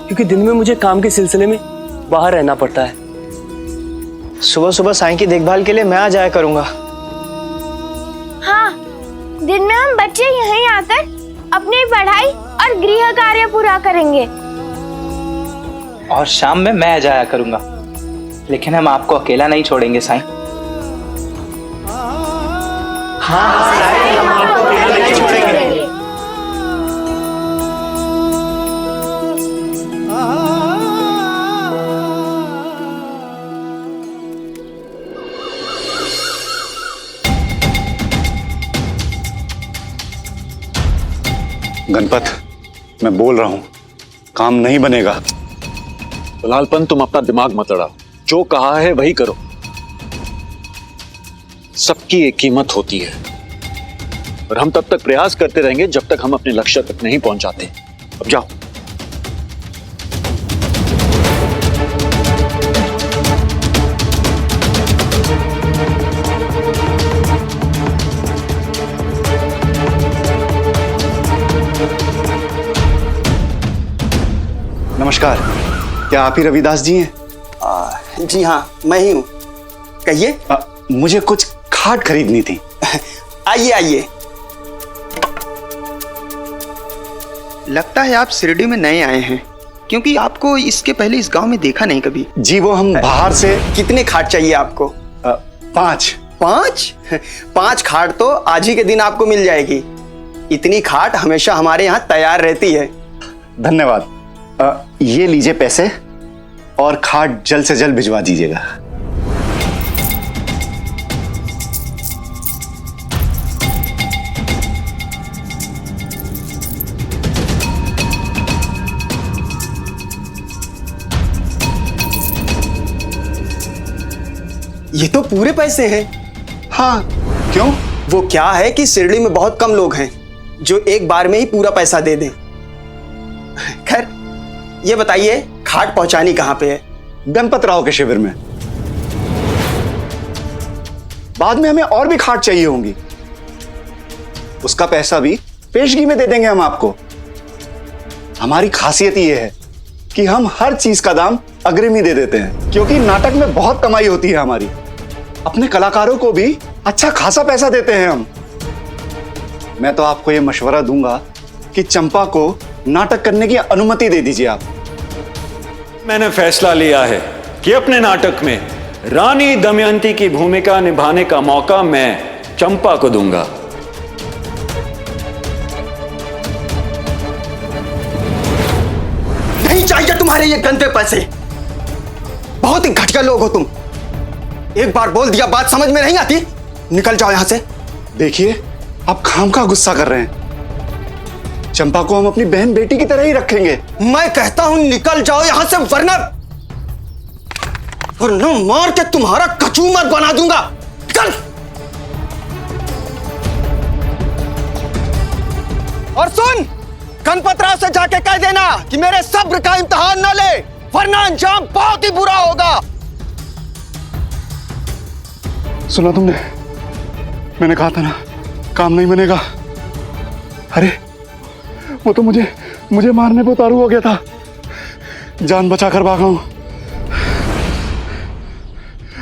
S20: क्योंकि दिन में मुझे काम के सिलसिले में बाहर रहना पड़ता है।
S15: सुबह सुबह साईं की देखभाल के लिए मैं आ जाया करूंगा।
S19: हाँ, दिन में हम बच्चे यहीं आकर अपनी पढ़ाई और गृह कार्य पूरा करेंगे।
S21: और शाम में मैं आ जाया करूंगा, लेकिन हम आपको अकेला नहीं छोड़ेंगे साईं।
S15: हाँ, साईं, हम आपको अकेला नहीं छोड़ेंगे।
S2: गणपत, मैं बोल रहा हूं, काम नहीं बनेगा।
S7: लालपन, तुम अपना दिमाग मत लड़ाओ, जो कहा है वही करो। सबकी एक कीमत होती है और हम तब तक प्रयास करते रहेंगे जब तक हम अपने लक्ष्य तक नहीं पहुंच जाते। अब जाओ।
S2: नमस्कार, क्या आप ही रविदास जी हैं?
S15: जी हाँ, मैं ही हूँ। कहिए।
S2: मुझे कुछ खाट खरीदनी थी।
S15: आइए आइए। लगता है आप शिरडी में नए आए हैं, क्योंकि आपको इसके पहले इस गांव में देखा नहीं कभी।
S2: जी, वो हम बाहर से।
S15: कितने खाट चाहिए आपको?
S2: 5।
S15: 5 खाट तो आज ही के दिन आपको मिल जाएगी। इतनी खाट हमेशा हमारे यहाँ तैयार रहती है।
S2: धन्यवाद। ये लीजिए पैसे, और खाट जल्द से जल्द भिजवा दीजिएगा।
S15: ये तो पूरे पैसे हैं।
S2: हाँ, क्यों?
S15: वो क्या है कि शिरडी में बहुत कम लोग हैं जो एक बार में ही पूरा पैसा दे दें। खैर, ये बताइए, खाट पहुंचानी कहां पे है?
S2: गणपत राव के शिविर में। बाद में हमें और भी खाट चाहिए होंगी, उसका पैसा भी पेशगी में दे देंगे हम आपको। हमारी खासियत ये है कि हम हर चीज का दाम अग्रिम दे देते हैं, क्योंकि नाटक में बहुत कमाई होती है हमारी। अपने कलाकारों को भी अच्छा खासा पैसा देते हैं हम। मैं तो आपको यह मशवरा दूंगा कि चंपा को नाटक करने की अनुमति दे दीजिए आप।
S7: मैंने फैसला लिया है कि अपने नाटक में रानी दमयंती की भूमिका निभाने का मौका मैं चंपा को दूंगा।
S15: नहीं चाहिए तुम्हारे ये गंदे पैसे। बहुत ही घटिया लोग हो तुम। एक बार बोल दिया बात समझ में नहीं आती? निकल जाओ यहां से।
S2: देखिए, आप खामखा गुस्सा कर रहे हैं। चंपा को हम अपनी बहन बेटी की तरह ही रखेंगे।
S15: मैं कहता हूं निकल जाओ यहां से, वरना मार के तुम्हारा कचूमर बना दूंगा। निकल। और सुन, गणपतराव से जाके कह देना कि मेरे सब्र का इम्तिहान न ले, वरना अंजाम बहुत ही बुरा होगा।
S2: सुना तुमने? मैंने कहा था ना, काम नहीं बनेगा। अरे वो तो मुझे मारने पे उतारू हो गया था, जान बचाकर भागा हूं।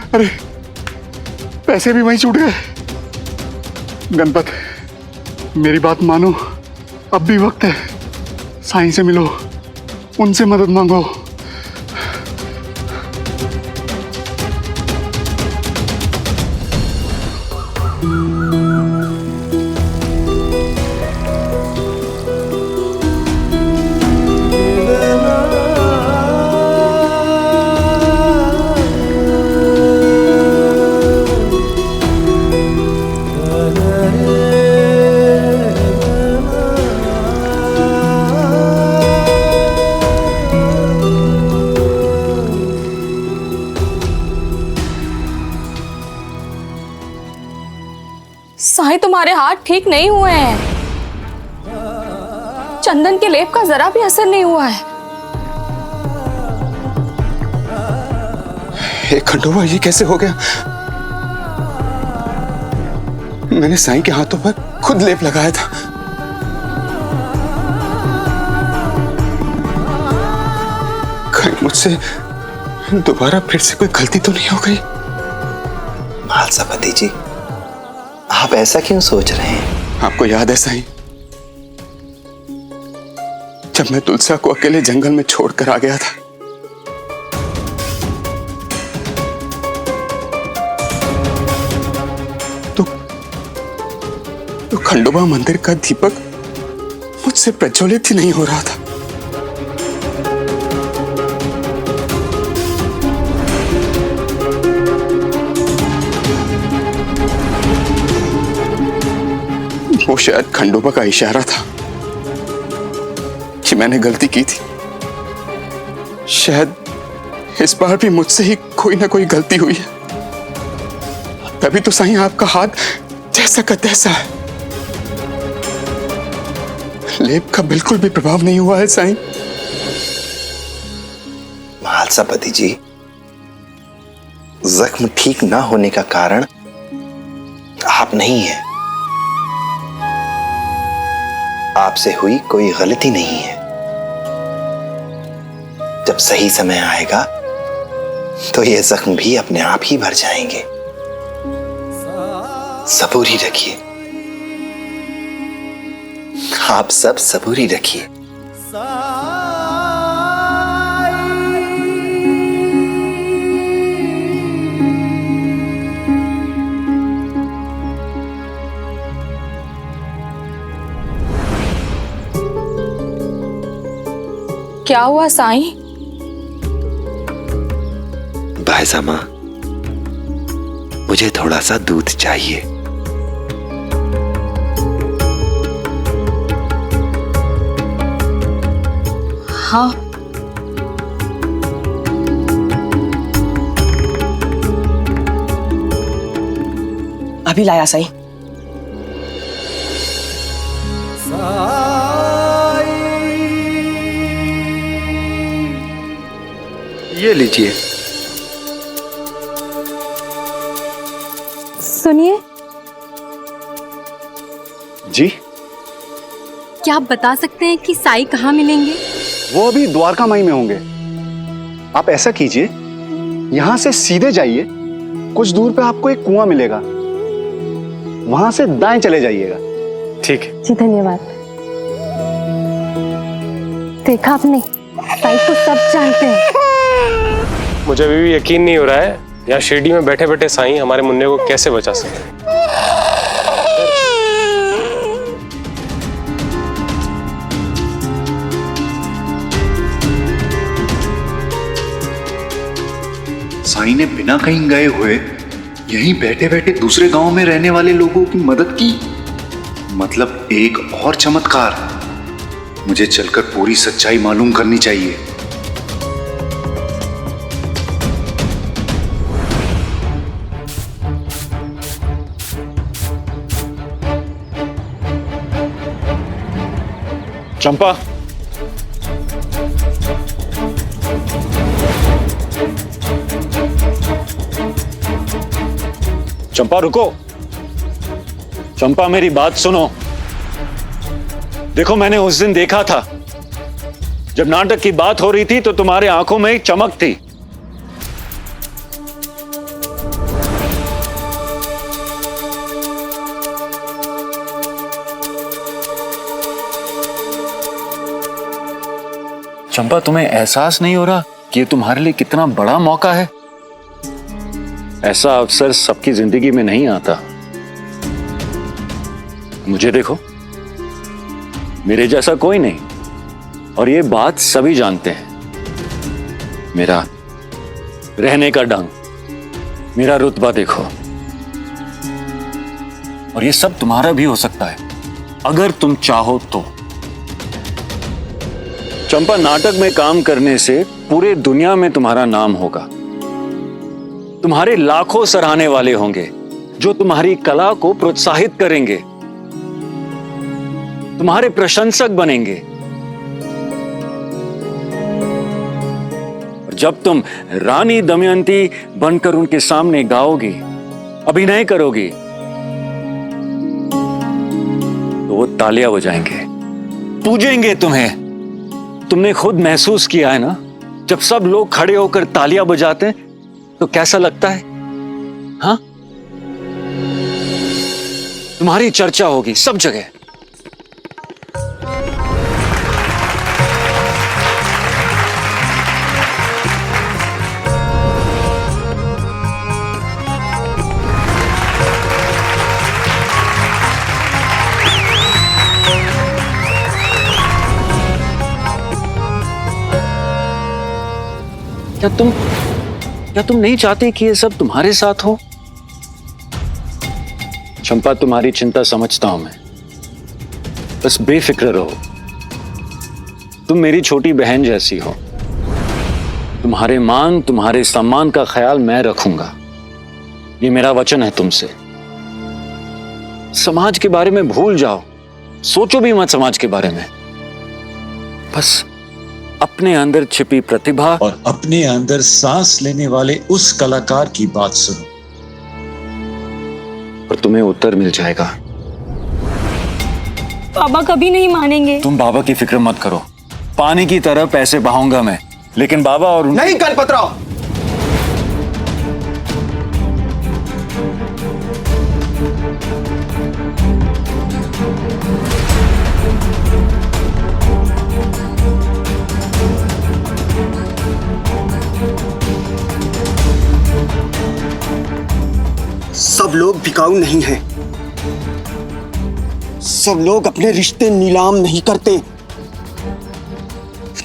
S2: अरे पैसे भी वहीं छूट गए। गणपत, मेरी बात मानो, अब भी वक्त है। साईं से मिलो, उनसे मदद मांगो।
S9: साईं, तुम्हारे हाथ ठीक नहीं हुए हैं। चंदन के लेप का जरा भी असर नहीं हुआ है।
S4: हे खंडोबा, ये कैसे हो गया? मैंने साईं के हाथों पर खुद लेप लगाया था। कहीं मुझसे दोबारा फिर से कोई गलती तो नहीं हो गई?
S3: मालसापति जी, आप ऐसा क्यों सोच रहे हैं?
S4: आपको याद है साईं, जब मैं तुलसा को अकेले जंगल में छोड़कर आ गया था, तो खंडोबा मंदिर का दीपक मुझसे प्रज्वलित ही नहीं हो रहा था। वो शायद खंडोबा का इशारा था कि मैंने गलती की थी। शायद इस बार भी मुझसे ही कोई ना कोई गलती हुई है। तभी तो साईं आपका हाथ जैसा का तैसा है। लेप का बिल्कुल भी प्रभाव नहीं हुआ है साईं।
S3: मालसापति जी, जख्म ठीक ना होने का कारण आप नहीं है। आपसे हुई कोई गलती नहीं है। जब सही समय आएगा तो ये जख्म भी अपने आप ही भर जाएंगे। सबूरी रखिए, आप सब सबूरी रखिए।
S9: क्या हुआ साईं?
S3: भाईसामा, मुझे थोड़ा सा दूध चाहिए।
S9: हाँ।
S6: अभी लाया साईं।
S3: ये लीजिए।
S10: सुनिए।
S1: जी?
S10: क्या आप बता सकते हैं कि साईं कहाँ मिलेंगे?
S1: वो अभी द्वारका माई में होंगे। आप ऐसा कीजिए, यहां से सीधे जाइए, कुछ दूर पे आपको एक कुआं मिलेगा, वहां से दाएं चले जाइएगा।
S17: ठीक है
S10: जी, धन्यवाद। देखा आपने, साईं को सब जानते हैं।
S17: मुझे अभी भी यकीन नहीं हो रहा है यहाँ शिरडी में बैठे बैठे साईं हमारे मुन्ने को कैसे बचा सकते।
S2: साईं ने बिना कहीं गए हुए यहीं बैठे बैठे दूसरे गांव में रहने वाले लोगों की मदद की। मतलब एक और चमत्कार। मुझे चलकर पूरी सच्चाई मालूम करनी चाहिए।
S7: चंपा, चंपा रुको। चंपा मेरी बात सुनो। देखो, मैंने उस दिन देखा था जब नाटक की बात हो रही थी तो तुम्हारे आंखों में एक चमक थी। चंपा, तुम्हें एहसास नहीं हो रहा कि ये तुम्हारे लिए कितना बड़ा मौका है? ऐसा अवसर सबकी जिंदगी में नहीं आता। मुझे देखो, मेरे जैसा कोई नहीं, और ये बात सभी जानते हैं। मेरा रहने का ढंग, मेरा रुतबा देखो, और ये सब तुम्हारा भी हो सकता है अगर तुम चाहो तो। चंपा, नाटक में काम करने से पूरे दुनिया में तुम्हारा नाम होगा। तुम्हारे लाखों सराहने वाले होंगे जो तुम्हारी कला को प्रोत्साहित करेंगे, तुम्हारे प्रशंसक बनेंगे। और जब तुम रानी दमयंती बनकर उनके सामने गाओगी, अभिनय करोगी, तो वो तालियां बजाएंगे, पूजेंगे तुम्हें। तुमने खुद महसूस किया है ना, जब सब लोग खड़े होकर तालियां बजाते हैं तो कैसा लगता है? हाँ, तुम्हारी चर्चा होगी सब जगह। क्या तुम नहीं चाहते कि ये सब तुम्हारे साथ हो? चंपा, तुम्हारी चिंता समझता हूं मैं, बस बेफिक्र रहो। तुम मेरी छोटी बहन जैसी हो। तुम्हारे मान, तुम्हारे सम्मान का ख्याल मैं रखूंगा, ये मेरा वचन है तुमसे। समाज के बारे में भूल जाओ, सोचो भी मत समाज के बारे में। बस अपने अंदर छिपी प्रतिभा
S12: और अपने अंदर सांस लेने वाले उस कलाकार की बात सुनो,
S7: और तुम्हें उत्तर मिल जाएगा।
S10: बाबा कभी नहीं मानेंगे।
S7: तुम बाबा की फिक्र मत करो, पानी की तरह पैसे बहाऊंगा मैं, लेकिन बाबा और
S15: नहीं गणपतराव, सब लोग बिकाऊ नहीं हैं। सब लोग अपने रिश्ते नीलाम नहीं करते।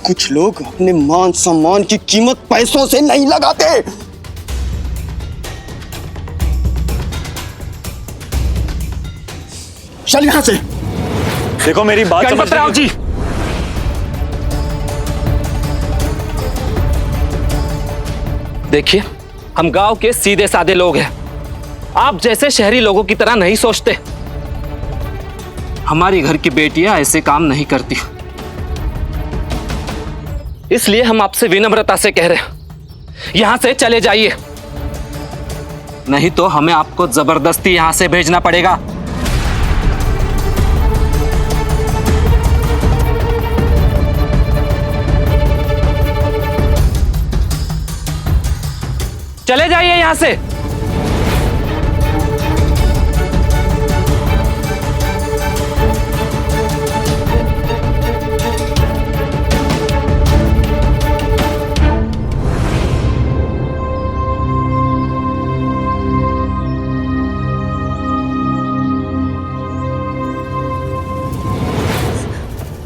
S15: कुछ लोग अपने मान सम्मान की कीमत पैसों से नहीं लगाते। चल यहां से।
S7: देखो, मेरी बात
S20: गणपतराव जी, देखिए, हम गांव के सीधे साधे लोग हैं। आप जैसे शहरी लोगों की तरह नहीं सोचते। हमारी घर की बेटियां ऐसे काम नहीं करती, इसलिए हम आपसे विनम्रता से कह रहे हैं, यहां से चले जाइए, नहीं तो हमें आपको जबरदस्ती यहां से भेजना पड़ेगा। चले जाइए यहां से।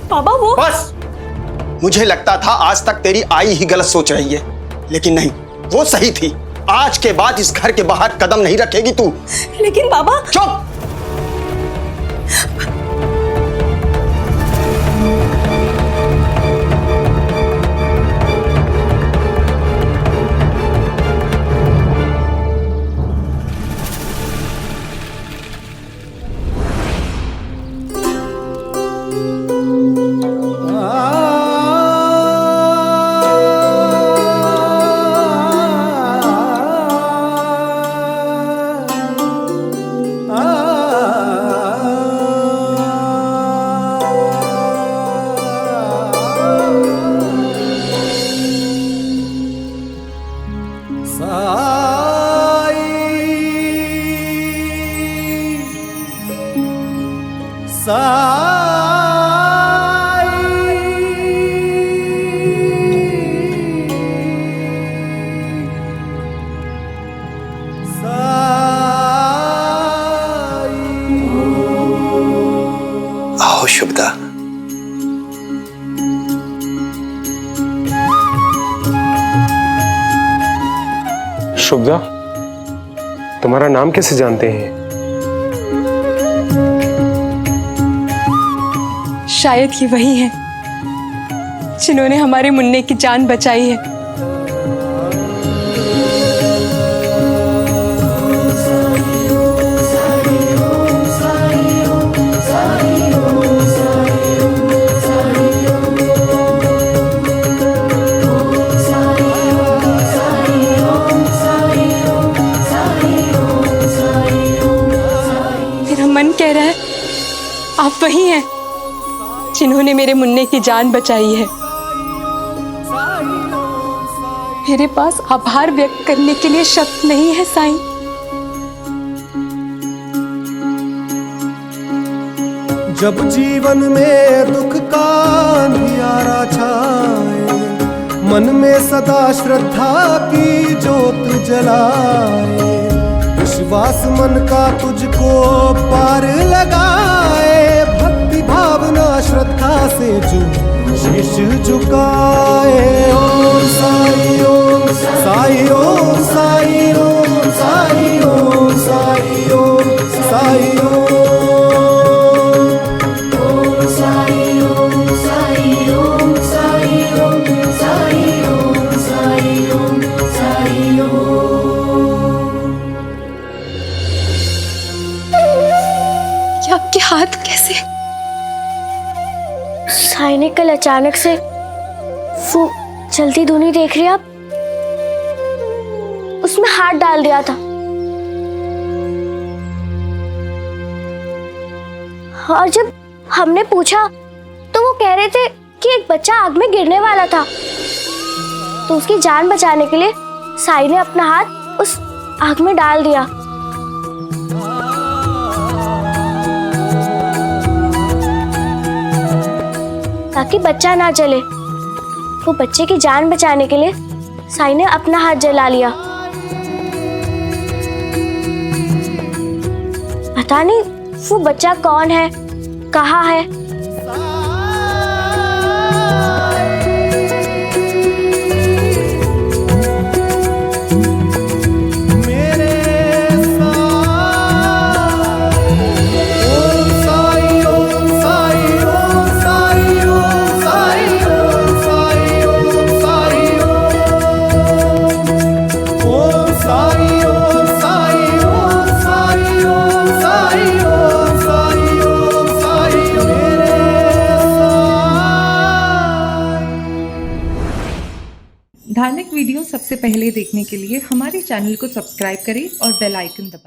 S10: बाबा, वो
S15: बस, मुझे लगता था आज तक तेरी आई ही गलत सोच रही है, लेकिन नहीं, वो सही थी। आज के बाद इस घर के बाहर कदम नहीं रखेगी तू।
S10: लेकिन बाबा।
S15: चुप।
S3: आओ शुभदा।
S17: शुभदा, तुम्हारा नाम कैसे जानते हैं?
S10: शायद ये वही है जिन्होंने हमारे मुन्ने की जान बचाई है। मेरा मन कह रहा है आप वही हैं जिन्होंने मेरे मुन्ने की जान बचाई है। मेरे पास आभार व्यक्त करने के लिए शब्द नहीं है साईं।
S11: जब जीवन में दुख का अंधियारा छाए, मन में सदा श्रद्धा की जोत जलाए, विश्वास मन का तुझको पार लगाए, भक्ति भावना श्रद्धा से जो शीश झुकाए। ओम साई ओम साई ओम साई ओम साई ओम साई ओम साई ओम साई ओम साई ओम साई ओम साई ओम साई ओम साई ओम।
S10: ये आपके हाथ कैसे?
S19: साई ने कल अचानक से वो चलती धुनी देख रही आप, उसमें हाथ डाल दिया था और जब हमने पूछा तो वो कह रहे थे कि एक बच्चा आग में गिरने वाला था, तो उसकी जान बचाने के लिए साई ने अपना हाथ उस आग में डाल दिया। ताकि बच्चा ना जले। वो बच्चे की जान बचाने के लिए साई ने अपना हाथ जला लिया। पता नहीं वो बच्चा कौन है, कहाँ है।
S14: धार्मिक वीडियो सबसे पहले देखने के लिए हमारे चैनल को सब्सक्राइब करें और बेल आइकन दबाएं।